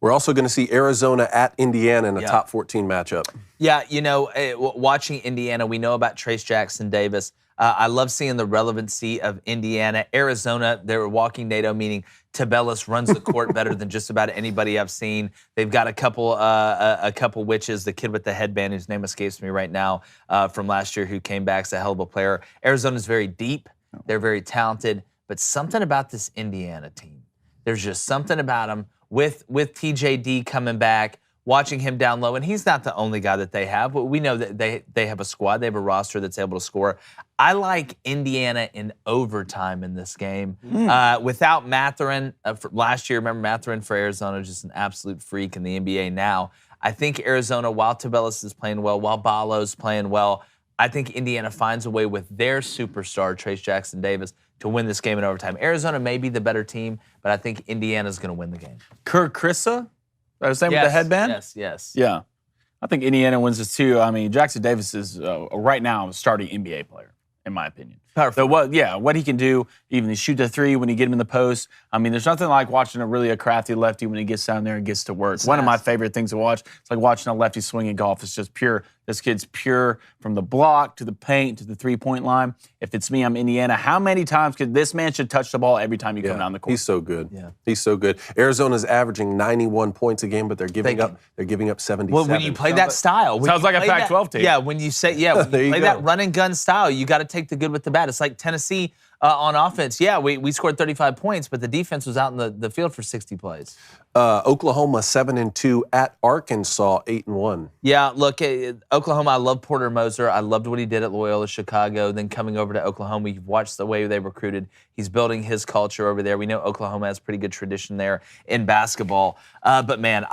Speaker 3: We're also going to see Arizona at Indiana in a top 14 matchup.
Speaker 1: Yeah, watching Indiana, we know about Trace Jackson Davis. I love seeing the relevancy of Indiana. Arizona, they're walking NATO, meaning Tabellus runs the court better than just about anybody I've seen. They've got a couple witches, the kid with the headband, whose name escapes me right now, from last year, who came back as a hell of a player. Arizona's very deep. They're very talented. But something about this Indiana team, there's just something about them with TJD coming back, watching him down low, and he's not the only guy that they have, but we know that they have a squad. They have a roster that's able to score. I like Indiana in overtime in this game. Without Mathurin, last year, remember Mathurin for Arizona, just an absolute freak in the NBA now. I think Arizona, while Tabellus is playing well, while Balo's playing well, I think Indiana finds a way with their superstar, Trace Jackson Davis, to win this game in overtime. Arizona may be the better team, but I think Indiana's going to win the game.
Speaker 2: Kirk Krissa? I was saying with the headband?
Speaker 1: Yes.
Speaker 2: Yeah. I think Indiana wins this too. I mean, Jackson Davis is right now a starting NBA player, in my opinion.
Speaker 1: Powerful.
Speaker 2: So what he can do, even he shoot the 3 when he get him in the post. I mean, there's nothing like watching a crafty lefty when he gets down there and gets to work. One of my favorite things to watch. It's like watching a lefty swing in golf. It's just pure. This kid's pure from the block to the paint to the 3-point line. If it's me, I'm Indiana. How many times could this man should touch the ball every time you come down the court?
Speaker 3: He's so good.
Speaker 1: Yeah.
Speaker 3: He's so good. Arizona's averaging 91 points a game, but they're giving up 77.
Speaker 1: Well, when you play that style.
Speaker 2: Sounds like a Pac-12 team.
Speaker 1: Yeah, when you play that run and gun style, you got to take the good with the bad. It's like Tennessee on offense. Yeah, we scored 35 points, but the defense was out in the field for 60 plays.
Speaker 3: Oklahoma 7-2 at Arkansas 8-1.
Speaker 1: Yeah, look, Oklahoma, I love Porter Moser. I loved what he did at Loyola Chicago. Then coming over to Oklahoma, you've watched the way they recruited. He's building his culture over there. We know Oklahoma has pretty good tradition there in basketball. But man,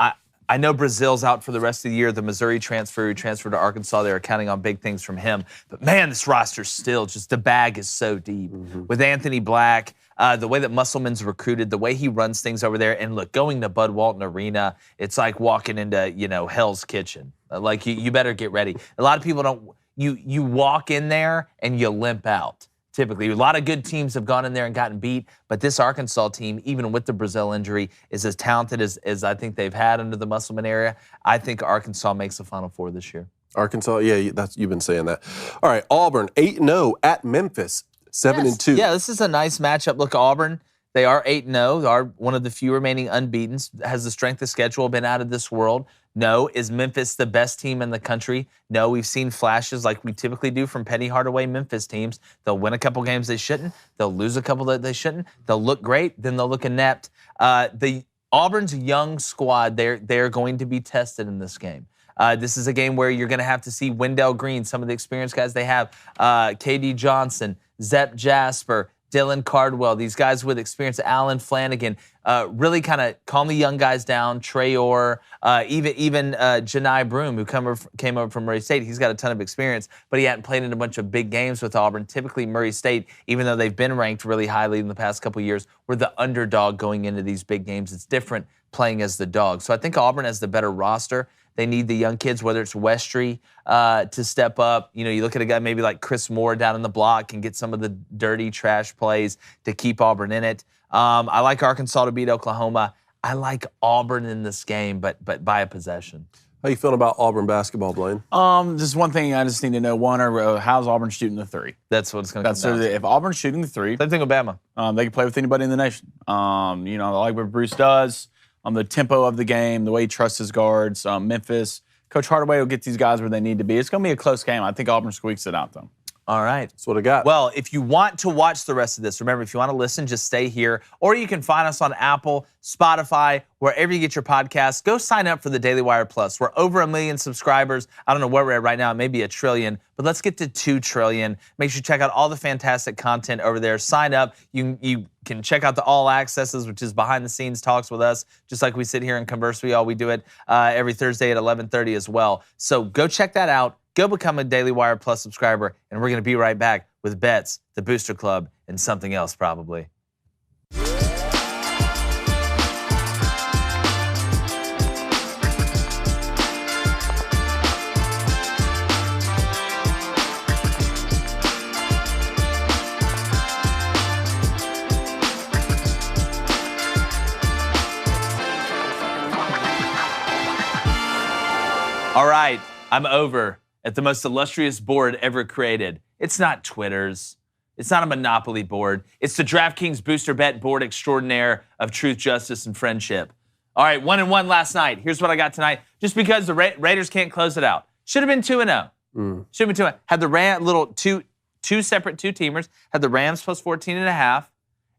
Speaker 1: I know Brazil's out for the rest of the year. The Missouri transfer who transferred to Arkansas, they were counting on big things from him. But, man, this roster's still just the bag is so deep. With Anthony Black, the way that Musselman's recruited, the way he runs things over there. And, look, going to Bud Walton Arena, it's like walking into, Hell's Kitchen. Like, you better get ready. A lot of people don't – you walk in there and you limp out. Typically, a lot of good teams have gone in there and gotten beat, but this Arkansas team, even with the Brazil injury, is as talented as I think they've had under the Musselman era. I think Arkansas makes the Final Four this year.
Speaker 3: Arkansas, yeah, you've been saying that. All right, Auburn 8-0 at Memphis, 7-2.
Speaker 1: Yeah, this is a nice matchup. Look, Auburn, they are 8-0. They are one of the few remaining unbeatens. Has the strength of schedule been out of this world? No. Is Memphis the best team in the country? No. We've seen flashes like we typically do from Penny Hardaway Memphis teams. They'll win a couple games they shouldn't. They'll lose a couple that they shouldn't. They'll look great, then they'll look inept. The Auburn's young squad, they're going to be tested in this game. This is a game where you're going to have to see Wendell Green, some of the experienced guys they have, KD Johnson, Zep Jasper, Dylan Cardwell, these guys with experience, Alan Flanagan, really kind of calm the young guys down, Trey Orr, even Janai Broom, who came over from Murray State. He's got a ton of experience, but he hadn't played in a bunch of big games with Auburn. Typically, Murray State, even though they've been ranked really highly in the past couple of years, were the underdog going into these big games. It's different playing as the dog. So I think Auburn has the better roster. They need the young kids, whether it's Westry to step up. You look at a guy maybe like Chris Moore down in the block and get some of the dirty trash plays to keep Auburn in it. I like Arkansas to beat Oklahoma. I like Auburn in this game, but by a possession.
Speaker 3: How you feeling about Auburn basketball, Blaine?
Speaker 2: Just one thing I just need to know. One, how's Auburn shooting the three?
Speaker 1: That's what it's going to come down to.
Speaker 2: If Auburn's shooting the three.
Speaker 1: Same thing with Bama.
Speaker 2: They can play with anybody in the nation. I like what Bruce does. The tempo of the game, the way he trusts his guards. Memphis, Coach Hardaway will get these guys where they need to be. It's going to be a close game. I think Auburn squeaks it out, though.
Speaker 1: All right.
Speaker 3: That's what I got.
Speaker 1: Well, if you want to watch the rest of this, remember, if you want to listen, just stay here. Or you can find us on Apple, Spotify, wherever you get your podcasts. Go sign up for the Daily Wire Plus. We're over 1 million subscribers. I don't know where we're at right now. It may be 1 trillion, but let's get to 2 trillion. Make sure you check out all the fantastic content over there. Sign up. You can check out the All Accesses, which is behind-the-scenes talks with us, just like we sit here and converse. We do it every Thursday at 11:30 as well. So go check that out. Go become a Daily Wire Plus subscriber, and we're going to be right back with bets, the Booster Club, and something else probably. All right, I'm over at the most illustrious board ever created. It's not Twitter's. It's not a Monopoly board. It's the DraftKings Booster Bet Board Extraordinaire of Truth, Justice, and Friendship. All right, 1-1 last night. Here's what I got tonight. Just because the Raiders can't close it out. Should have been 2-0. Should have been 2-0. Had the two separate two-teamers. Had the Rams plus 14.5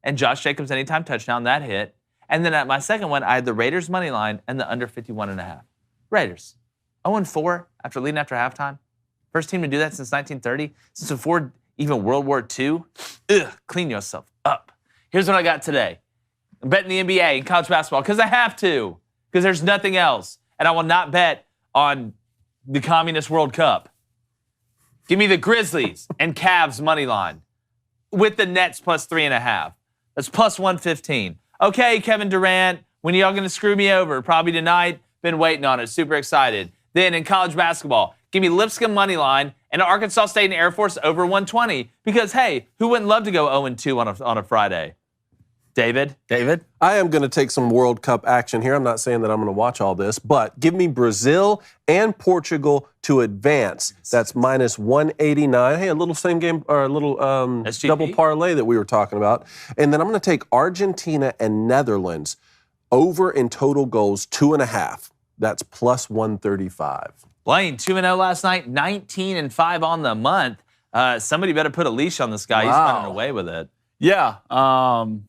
Speaker 1: and Josh Jacobs anytime touchdown. That hit. And then at my second one, I had the Raiders money line and the under 51.5. Raiders. 0-4 after leading after halftime. First team to do that since 1930. Since before even World War II. Clean yourself up. Here's what I got today. I'm betting the NBA and college basketball because I have to. Because there's nothing else. And I will not bet on the Communist World Cup. Give me the Grizzlies and Cavs money line with the Nets plus 3.5. That's plus 115. Okay, Kevin Durant, when y'all going to screw me over? Probably tonight. Been waiting on it. Super excited. Then in college basketball, give me Lipscomb money line and Arkansas State and Air Force over 120. Because, hey, who wouldn't love to go 0-2 on a Friday? David?
Speaker 3: I am going to take some World Cup action here. I'm not saying that I'm going to watch all this, but give me Brazil and Portugal to advance. That's minus 189. Hey, a little same game or a little double parlay that we were talking about. And then I'm going to take Argentina and Netherlands over in total goals 2.5. That's plus 135.
Speaker 1: Blaine, 2-0 last night, 19-5 on the month. Somebody better put a leash on this guy. Wow. He's running away with it.
Speaker 2: Yeah. Can't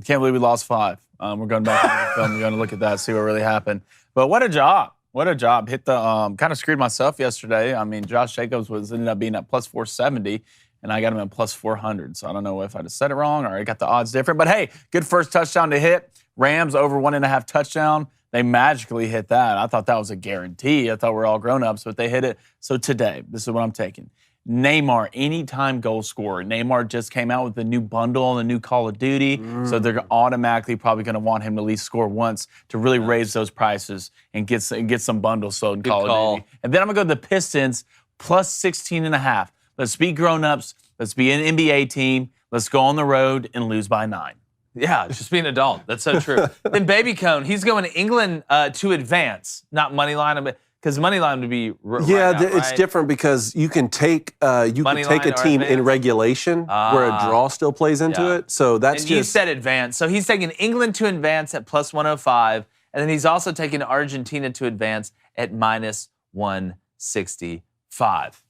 Speaker 2: believe we lost 5. We're going back to the film. We're going to look at that, see what really happened. But what a job. What a job. Hit the kind of screwed myself yesterday. I mean, Josh Jacobs ended up being at plus 470, and I got him at plus 400. So I don't know if I just said it wrong or I got the odds different. But, hey, good first touchdown to hit. Rams over 1.5 touchdown. They magically hit that. I thought that was a guarantee. I thought we're all grown-ups, but they hit it. So today, this is what I'm taking. Neymar, anytime goal scorer. Neymar just came out with a new bundle on the new Call of Duty, so they're automatically probably going to want him to at least score once to really raise those prices and get some bundles sold in Call of Duty. And then I'm going to go to the Pistons plus 16.5. Let's be grown-ups. Let's be an NBA team. Let's go on the road and lose by 9.
Speaker 1: Yeah, just be an adult. That's so true. Then Baby Cone, he's going to England to advance, not money line, but because money line would be
Speaker 3: it's different because you can take a team in regulation where a draw still plays into it. So that's
Speaker 1: and he said advance. So he's taking England to advance at plus 105, and then he's also taking Argentina to advance at minus 165.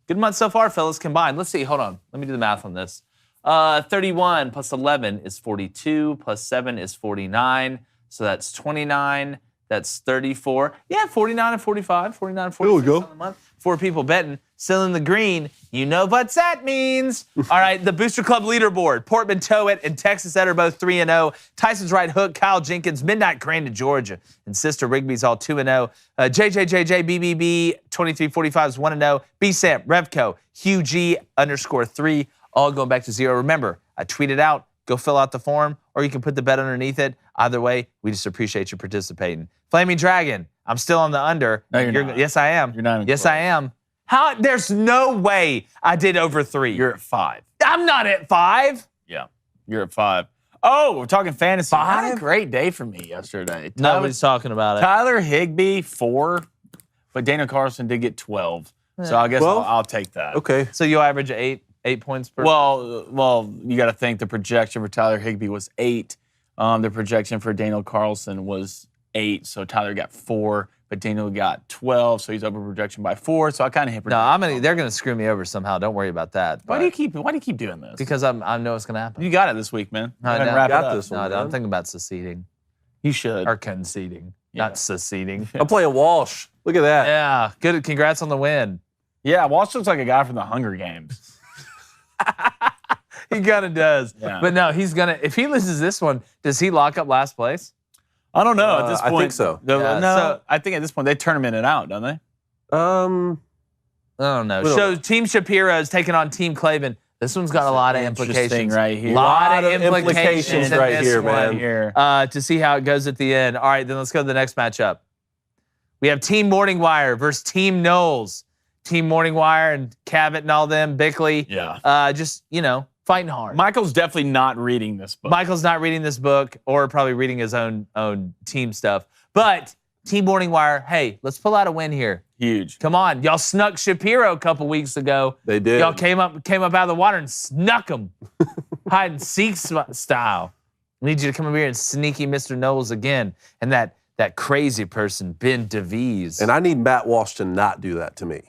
Speaker 1: Good month so far, fellas, combined. Let's see. Hold on. Let me do the math on this. 31 plus 11 is 42, plus 7 is 49. So that's 29. That's 34. Yeah, 49 and 45. 49 and 46 on the month. 4 people betting. Still in the green. You know what that means. All right, the Booster Club leaderboard. Portman, Towett, and Texas Ed are both 3-0. Tyson's right hook, Kyle Jenkins, Midnight Crane to Georgia. And Sister Rigby's all 2-0. JJJJ, BBB, 2345 is 1-0. B-Sam, Revco, Hugh G _3, all going back to 0. Remember, I tweeted out, go fill out the form, or you can put the bet underneath it. Either way, we just appreciate you participating. Flaming Dragon, I'm still on the under.
Speaker 2: No, you're not.
Speaker 1: Yes, I am.
Speaker 2: You're not even
Speaker 1: Yes,
Speaker 2: close.
Speaker 1: I am. How? There's no way I did over 3.
Speaker 2: You're at 5.
Speaker 1: I'm not at 5.
Speaker 2: Yeah, you're at 5. Oh, we're talking fantasy.
Speaker 1: 5?
Speaker 2: Not a great day for me yesterday.
Speaker 1: Nobody's talking about it.
Speaker 2: Tyler Higbee, 4, but Daniel Carlson did get 12. So I guess
Speaker 3: 12?
Speaker 2: I'll take that.
Speaker 3: Okay.
Speaker 1: So you'll average 8 points per.
Speaker 2: Well, you got to think the projection for Tyler Higbee was 8. The projection for Daniel Carlson was 8. So Tyler got 4, but Daniel got 12. So he's over projection by 4. So I kind of hit.
Speaker 1: No, they're gonna screw me over somehow. Don't worry about that.
Speaker 2: Why do you keep doing this?
Speaker 1: Because I know it's gonna happen.
Speaker 2: You got it this week, man.
Speaker 1: No,
Speaker 2: Go ahead and
Speaker 1: no,
Speaker 2: wrap
Speaker 3: got
Speaker 2: it up.
Speaker 3: this one.
Speaker 1: No,
Speaker 3: man.
Speaker 1: I'm thinking about seceding
Speaker 2: You should.
Speaker 1: or conceding, not seceding.
Speaker 3: I'm playing Walsh. Look at that.
Speaker 1: Yeah, good. Congrats on the win.
Speaker 2: Yeah, Walsh looks like a guy from the Hunger Games.
Speaker 1: He kind of does.
Speaker 2: Yeah.
Speaker 1: But no, he's gonna. If he loses this one, does he lock up last place?
Speaker 2: I don't know at this
Speaker 3: I
Speaker 2: point.
Speaker 3: think so.
Speaker 1: Yeah, so-
Speaker 2: I think at this point they turn him in and out, don't they?
Speaker 1: I don't know.
Speaker 3: We don't
Speaker 1: So
Speaker 3: know.
Speaker 1: Team Shapiro is taking on Team Clavin. This one's got a lot of
Speaker 2: Interesting
Speaker 1: implications.
Speaker 2: right here.
Speaker 1: Lot of
Speaker 3: implications
Speaker 1: implications in
Speaker 3: right
Speaker 1: this
Speaker 3: here,
Speaker 1: one.
Speaker 3: man.
Speaker 2: Here.
Speaker 1: To see how it goes at the end. All right, then let's go to the next matchup. We have Team Morning Wire versus Team Knowles. Team Morning Wire and Cabot and all them, Bickley.
Speaker 2: Yeah.
Speaker 1: Just, fighting hard.
Speaker 2: Michael's definitely not reading this book.
Speaker 1: Michael's not reading this book or probably reading his own team stuff. But Team Morning Wire, hey, let's pull out a win here.
Speaker 2: Huge.
Speaker 1: Come on. Y'all snuck Shapiro a couple weeks ago.
Speaker 3: They did.
Speaker 1: Y'all came up out of the water and snuck him. Hide and seek style. I need you to come over here and sneaky Mr. Knowles again. And that crazy person, Ben DeVries.
Speaker 3: And I need Matt Walsh to not do that to me.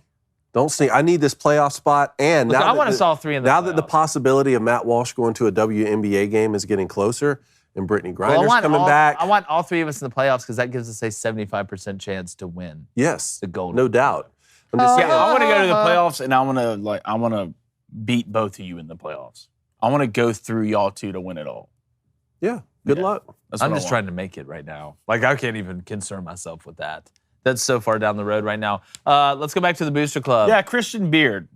Speaker 3: Don't sneak. I need this playoff spot. And
Speaker 1: Look,
Speaker 3: now
Speaker 1: I
Speaker 3: that
Speaker 1: want us all 3 in the
Speaker 3: now that the
Speaker 1: playoffs.
Speaker 3: possibility of Matt Walsh going to a WNBA game is getting closer, and Brittney
Speaker 1: Well,
Speaker 3: Griner's coming back.
Speaker 1: I want all 3 of us in the playoffs because that gives us a 75% chance to win
Speaker 3: Yes,
Speaker 1: the gold.
Speaker 3: no doubt. I'm just
Speaker 2: Yeah,
Speaker 3: saying.
Speaker 2: I want to go to the playoffs, and I want to beat both of you in the playoffs. I want to go through y'all 2 to win it all.
Speaker 3: Yeah, good luck.
Speaker 2: That's
Speaker 1: I'm
Speaker 2: what I
Speaker 1: just
Speaker 2: want.
Speaker 1: trying to make it right now. Like, I can't even concern myself with that. That's so far down the road right now. Let's go back to the Booster Club.
Speaker 2: Yeah, Christian Beard.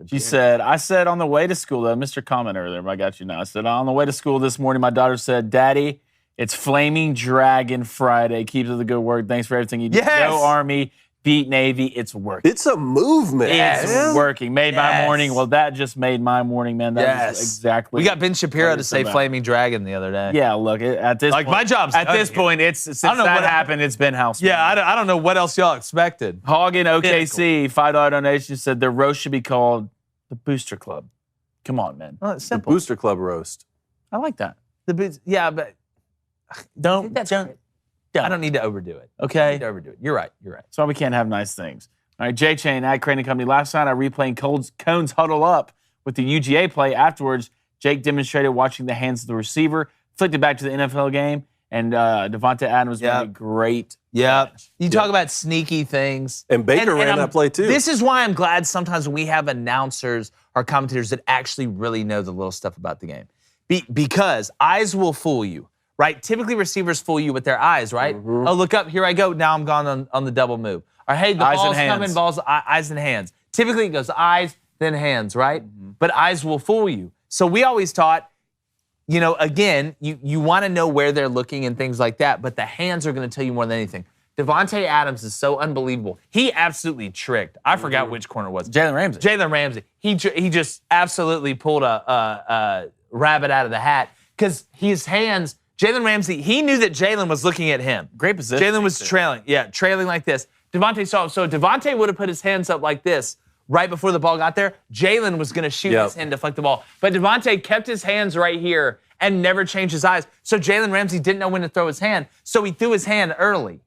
Speaker 2: She said, I said on the way to school, I missed your comment earlier, but I got you now. I said, on the way to school this morning, my daughter said, Daddy, it's Flaming Dragon Friday. Keep up the good work. Thanks for everything you do.
Speaker 1: Yes!
Speaker 2: Go Army, beat Navy. It's working.
Speaker 3: It's a movement.
Speaker 2: It's
Speaker 3: man.
Speaker 2: working. Made my
Speaker 1: Yes.
Speaker 2: morning. Well, that just made my morning, man. That
Speaker 1: Yes.
Speaker 2: is exactly.
Speaker 1: We got Ben Shapiro
Speaker 2: what
Speaker 1: to
Speaker 2: it's
Speaker 1: say
Speaker 2: about.
Speaker 1: Flaming Dragon the other day.
Speaker 2: Yeah, look, at this
Speaker 1: Like,
Speaker 2: point,
Speaker 1: my job's
Speaker 2: at
Speaker 1: done
Speaker 2: this
Speaker 1: here.
Speaker 2: point, since
Speaker 1: I don't know
Speaker 2: that
Speaker 1: what-
Speaker 2: happened, it's been house.
Speaker 1: Yeah, I don't know what else y'all expected.
Speaker 2: Hogan OKC, $5 donation, said their roast should be called the Booster Club. Come on, man.
Speaker 1: Well, it's
Speaker 3: The
Speaker 1: simple.
Speaker 3: Booster Club roast.
Speaker 2: I like that.
Speaker 1: Yeah, but
Speaker 2: Don't.
Speaker 1: I don't need to overdo it. I
Speaker 2: Okay.
Speaker 1: need to overdo it. You're right.
Speaker 2: That's why we can't have nice things. All right, J Chain at Crane & Company. Last night I replaying Cone's huddle up with the UGA play. Afterwards, Jake demonstrated watching the hands of the receiver, flicked it back to the NFL game, and Devontae Adams made a great
Speaker 1: Yeah.
Speaker 2: catch.
Speaker 1: You talk about sneaky things.
Speaker 3: And Baker ran that play too.
Speaker 1: This is why I'm glad sometimes when we have announcers or commentators that actually really know the little stuff about the game. Because eyes will fool you. right? Typically receivers fool you with their eyes, right?
Speaker 3: Mm-hmm.
Speaker 1: Oh, look up, here I go, now I'm gone on the double move. Or hey, the
Speaker 2: Eyes and
Speaker 1: ball's
Speaker 2: hands.
Speaker 1: coming, eyes and hands. Typically it goes eyes, then hands, right? But eyes will fool you. So we always taught, again, you want to know where they're looking and things like that, but the hands are going to tell you more than anything. Devontae Adams is so unbelievable. He absolutely tricked. I forgot which corner it was.
Speaker 2: Jalen Ramsey.
Speaker 1: Jalen Ramsey. He just absolutely pulled a rabbit out of the hat because his hands, Jalen Ramsey, he knew that Jalen was looking at him.
Speaker 2: Great position.
Speaker 1: Jalen was trailing like this. Devontae saw him. So Devontae would have put his hands up like this right before the ball got there. Jalen was going to shoot his hand, deflect the ball. But Devontae kept his hands right here and never changed his eyes. So Jalen Ramsey didn't know when to throw his hand. So he threw his hand early.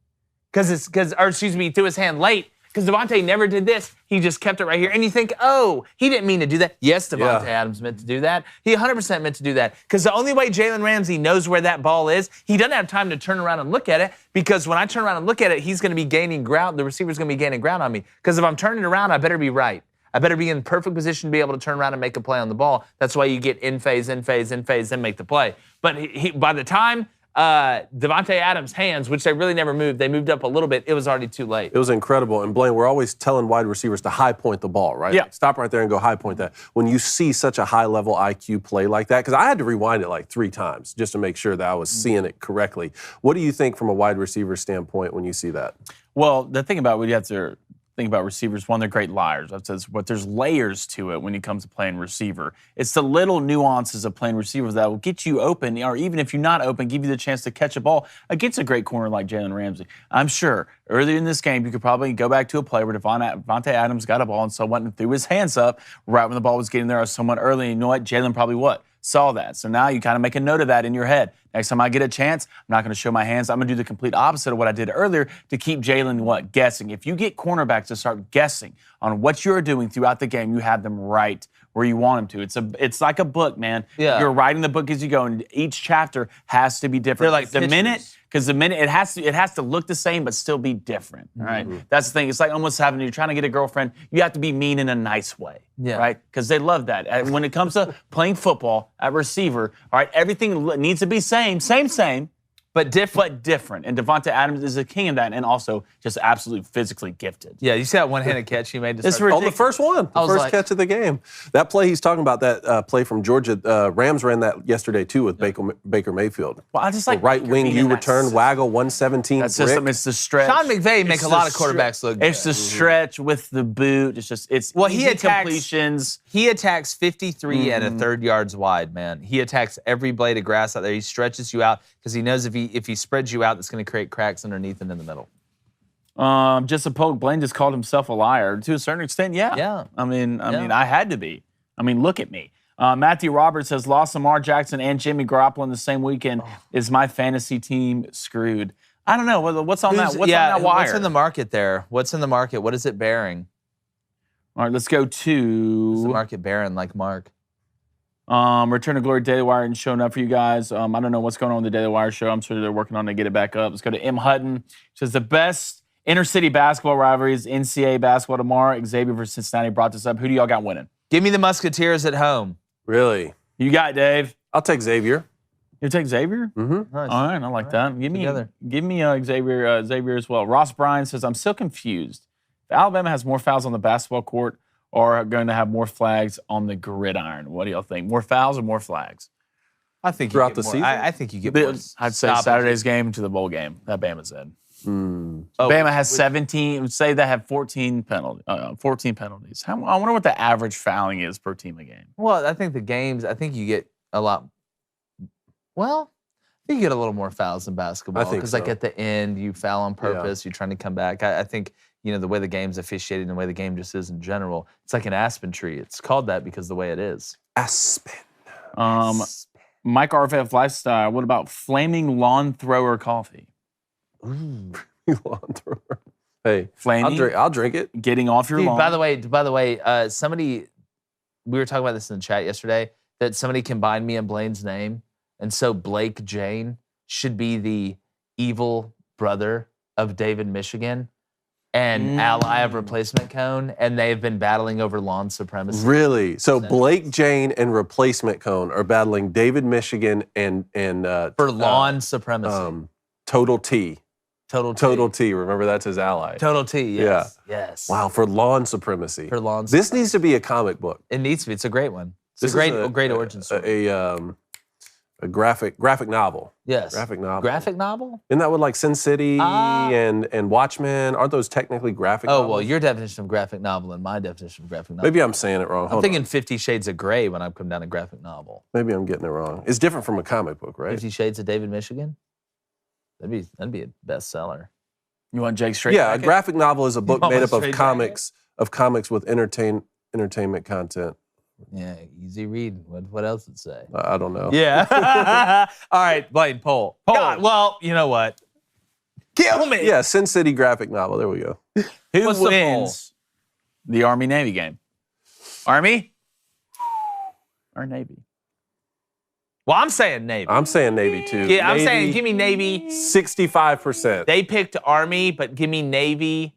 Speaker 1: He threw his hand late because Devontae never did this. He just kept it right here. And you think, oh, he didn't mean to do that. Yes, Devontae Adams meant to do that. He 100% meant to do that because the only way Jalen Ramsey knows where that ball is, he doesn't have time to turn around and look at it because when I turn around and look at it, he's going to be gaining ground. The receiver's going to be gaining ground on me because if I'm turning around, I better be right. I better be in perfect position to be able to turn around and make a play on the ball. That's why you get in phase, then make the play. But by the time Devontae Adams' hands, which they really never moved, they moved up a little bit, it was already too late.
Speaker 3: It was incredible. And Blaine, we're always telling wide receivers to high point the ball, right?
Speaker 2: Yeah.
Speaker 3: Like, stop right there and go high point that. When you see such a high level IQ play like that, because I had to rewind it like 3 times just to make sure that I was seeing it correctly. What do you think from a wide receiver standpoint when you see that?
Speaker 2: Well, the thing about what you have to think about receivers, one, they're great liars. But there's layers to it when it comes to playing receiver. It's the little nuances of playing receiver that will get you open, or even if you're not open, give you the chance to catch a ball against a great corner like Jalen Ramsey. I'm sure earlier in this game, you could probably go back to a play where Devontae Adams got a ball and someone threw his hands up right when the ball was getting there, or someone early, and you know what? Jalen probably saw that. So now you kind of make a note of that in your head. Next time I get a chance, I'm not going to show my hands. I'm going to do the complete opposite of what I did earlier to keep Jalen, guessing. If you get cornerbacks to start guessing on what you're doing throughout the game, you have them right where you want them to. It's like a book, man.
Speaker 1: Yeah.
Speaker 2: You're writing the book as you go, and each chapter has to be different.
Speaker 1: They're like
Speaker 2: the
Speaker 1: pictures.
Speaker 2: minute it has to look the same but still be different. All right, that's the thing. It's like almost having you're trying to get a girlfriend. You have to be mean in a nice way, right? Because they love that. And when it comes to playing football at receiver, all right, everything needs to be same, but different. And Devontae Adams is a king of that, and also just absolutely physically gifted.
Speaker 1: Yeah, you see that one-handed catch he made?
Speaker 2: It's
Speaker 3: On the first one, the first catch of the game. That play he's talking about, that play from Georgia, Rams ran that yesterday too with Baker Mayfield.
Speaker 2: Well, I just like
Speaker 3: the right
Speaker 2: Baker
Speaker 3: wing
Speaker 2: being
Speaker 3: U
Speaker 2: in that
Speaker 3: return, waggle 117.
Speaker 2: That system. It's the stretch.
Speaker 1: Sean McVay make
Speaker 2: It's
Speaker 1: a lot of
Speaker 2: the
Speaker 1: quarterbacks look good.
Speaker 2: It's the stretch with the boot. It's
Speaker 1: Well, he
Speaker 2: easy
Speaker 1: attacks-
Speaker 2: completions.
Speaker 1: He attacks 53 and a third yards wide, man. He attacks every blade of grass out there. He stretches you out because he knows if he spreads you out, that's going to create cracks underneath and in the middle.
Speaker 2: Just a poke. Blaine just called himself a liar to a certain extent. Yeah.
Speaker 1: Yeah.
Speaker 2: I mean, I had to be. I mean, look at me. Matthew Roberts says, lost Lamar Jackson and Jimmy Garoppolo in the same weekend. Is my fantasy team screwed? I don't know. What's on that? What's on that wire?
Speaker 1: What's in the market there? What's in the market? What is it bearing?
Speaker 2: All right, let's go
Speaker 1: Is the
Speaker 2: to
Speaker 1: market barren like Mark?
Speaker 2: Return to Glory Daily Wire and showing up for you guys. I don't know what's going on with the Daily Wire show. I'm sure they're working on it to get it back up. Let's go to M. Hutton. Says the best intercity basketball rivalry is NCAA basketball tomorrow. Xavier versus Cincinnati brought this up. Who do y'all got winning?
Speaker 1: Give me the Musketeers at home.
Speaker 3: Really?
Speaker 2: You got Dave.
Speaker 3: I'll take Xavier.
Speaker 2: You take Xavier?
Speaker 3: Mm-hmm.
Speaker 1: Nice.
Speaker 2: All right, I like that. Give me
Speaker 1: Together.
Speaker 2: Xavier as well. Ross Bryan says, I'm still confused. If Alabama has more fouls on the basketball court or are going to have more flags on the gridiron, what do y'all think? More fouls or more flags?
Speaker 1: I think
Speaker 3: Throughout
Speaker 1: you get
Speaker 3: the
Speaker 1: more,
Speaker 3: season?
Speaker 1: I think you get more.
Speaker 2: I'd say
Speaker 1: stoppages.
Speaker 2: Saturday's game to the bowl game. That Bama said.
Speaker 3: Mm.
Speaker 1: Oh,
Speaker 2: Bama has 17. Say they have 14 penalties. I wonder what the average fouling is per team a game.
Speaker 1: Well, I think the games, I think you get a lot. Well, I think you get a little more fouls in basketball.
Speaker 3: I think
Speaker 1: Because,
Speaker 3: so.
Speaker 1: like, at the end, you foul on purpose. You're trying to come back. I think, the way the game's officiated and the way the game just is in general, it's like an aspen tree. It's called that because of the way it is.
Speaker 3: Aspen.
Speaker 2: Mike RFF Lifestyle, what about flaming lawn thrower coffee?
Speaker 3: Lawn thrower. Hey,
Speaker 2: Flaming,
Speaker 3: I'll drink it.
Speaker 2: getting off your
Speaker 1: Dude,
Speaker 2: lawn.
Speaker 1: by the way, somebody, we were talking about this in the chat yesterday, that somebody combined me and Blaine's name. And so Blake Jane should be the evil brother of David Michigan. and ally of replacement cone, and they've been battling over lawn supremacy.
Speaker 3: Really? So Blake Jane and replacement cone are battling David Michigan and
Speaker 1: For lawn supremacy.
Speaker 3: Total T.
Speaker 1: Total
Speaker 3: T. Remember, that's his ally.
Speaker 1: Total T, yes. Yeah. Yes.
Speaker 3: Wow, for lawn supremacy.
Speaker 1: For lawn
Speaker 3: This needs to be a comic book.
Speaker 1: It needs to be. It's a great one. It's
Speaker 3: This
Speaker 1: a great origin story.
Speaker 3: A graphic novel.
Speaker 1: Yes.
Speaker 3: Graphic novel.
Speaker 1: Graphic novel?
Speaker 3: Isn't that what, like, Sin City and Watchmen? Aren't those technically graphic novels?
Speaker 1: Oh, well, your definition of graphic novel and my definition of graphic novel.
Speaker 3: Maybe I'm saying it wrong.
Speaker 1: I'm thinking 50 Shades of Grey when I come down to graphic novel.
Speaker 3: Maybe I'm getting it wrong. It's different from a comic book, right?
Speaker 1: 50 Shades of David Michigan? That'd be a bestseller.
Speaker 2: You want Jake straight?
Speaker 3: Yeah, a graphic novel is a book
Speaker 1: want
Speaker 3: made
Speaker 1: my
Speaker 3: up of
Speaker 1: straight
Speaker 3: comics with entertainment content.
Speaker 1: Yeah, easy read. What else would it say?
Speaker 3: I don't know.
Speaker 1: Yeah. All right, Blaine, poll. God, well, you know what? Kill me.
Speaker 3: Yeah, Sin City graphic novel. There we go.
Speaker 2: Who
Speaker 1: What's the
Speaker 2: wins the Army-Navy game? Army or Navy?
Speaker 1: Well, I'm saying Navy.
Speaker 3: I'm saying Navy too.
Speaker 1: Yeah, I'm
Speaker 3: Navy,
Speaker 1: saying give me Navy.
Speaker 3: 65%.
Speaker 1: They picked Army, but give me Navy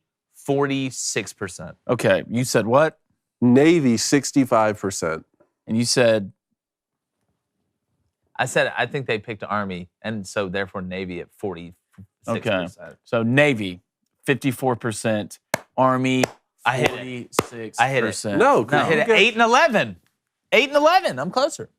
Speaker 1: 46%.
Speaker 2: Okay, you said what?
Speaker 3: Navy 65%.
Speaker 2: And you said
Speaker 1: I said I think they picked Army, and so therefore Navy at 46%.
Speaker 2: okay. So Navy 54%, Army
Speaker 1: I hit it.
Speaker 2: 46%.
Speaker 1: I hit it.
Speaker 3: No,
Speaker 1: I hit it 8 and 11. 8 and 11. I'm closer.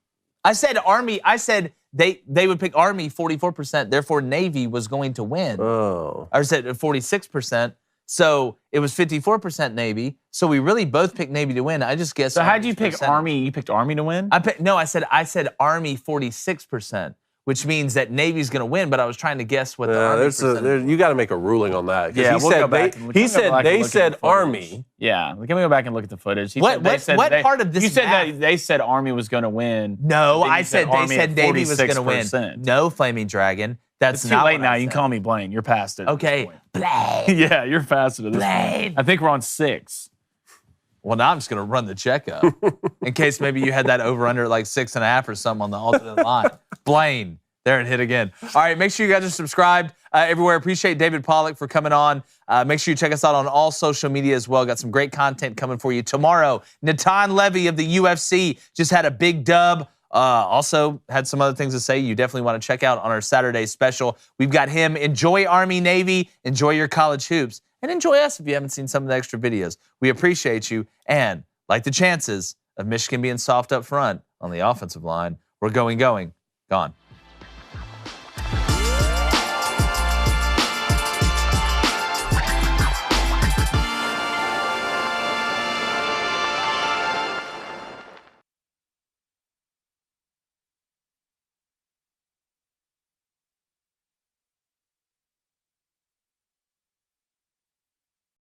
Speaker 1: I said Army. I said they would pick Army 44%. Therefore, Navy was going to win.
Speaker 3: Oh.
Speaker 1: I said 46%. So it was 54% Navy. So we really both picked Navy to win. I just guessed.
Speaker 2: So how'd you pick
Speaker 1: percentage.
Speaker 2: Army? You picked Army to win?
Speaker 1: I said Army 46%, which means that Navy's going to win. But I was trying to guess what the Army percentage.
Speaker 3: You got to make a ruling on that.
Speaker 2: Yeah,
Speaker 3: he
Speaker 2: we'll
Speaker 3: said
Speaker 2: go back and-
Speaker 3: he
Speaker 2: we'll go
Speaker 3: said
Speaker 2: back and
Speaker 3: they
Speaker 2: look at
Speaker 3: said
Speaker 2: the footage.
Speaker 3: Army.
Speaker 2: Yeah, can we go back and look at the footage?
Speaker 1: What part of this
Speaker 2: You said
Speaker 1: math?
Speaker 2: that they said Army was going to win.
Speaker 1: No,
Speaker 2: Then you
Speaker 1: I said they
Speaker 2: Army
Speaker 1: said
Speaker 2: at
Speaker 1: Navy was going to win.
Speaker 2: 46%.
Speaker 1: No, Flaming Dragon. That's
Speaker 2: It's too
Speaker 1: not
Speaker 2: late
Speaker 1: what
Speaker 2: now.
Speaker 1: I
Speaker 2: You can
Speaker 1: said.
Speaker 2: call me Blaine. You're past it. at this
Speaker 1: Okay,
Speaker 2: point.
Speaker 1: Blaine.
Speaker 2: Yeah, you're past it at this
Speaker 1: Blaine.
Speaker 2: point. I think we're on 6.
Speaker 1: Well, now I'm just going to run the check up in case maybe you had that over under like 6.5 or something on the alternate line. Blaine, there it hit again. All right, make sure you guys are subscribed everywhere. Appreciate David Pollack for coming on. Make sure you check us out on all social media as well. Got some great content coming for you tomorrow. Natan Levy of the UFC just had a big dub. Also had some other things to say you definitely want to check out on our Saturday special. We've got him. Enjoy Army, Navy. Enjoy your college hoops. And enjoy us if you haven't seen some of the extra videos. We appreciate you. And like the chances of Michigan being soft up front on the offensive line, we're going, gone.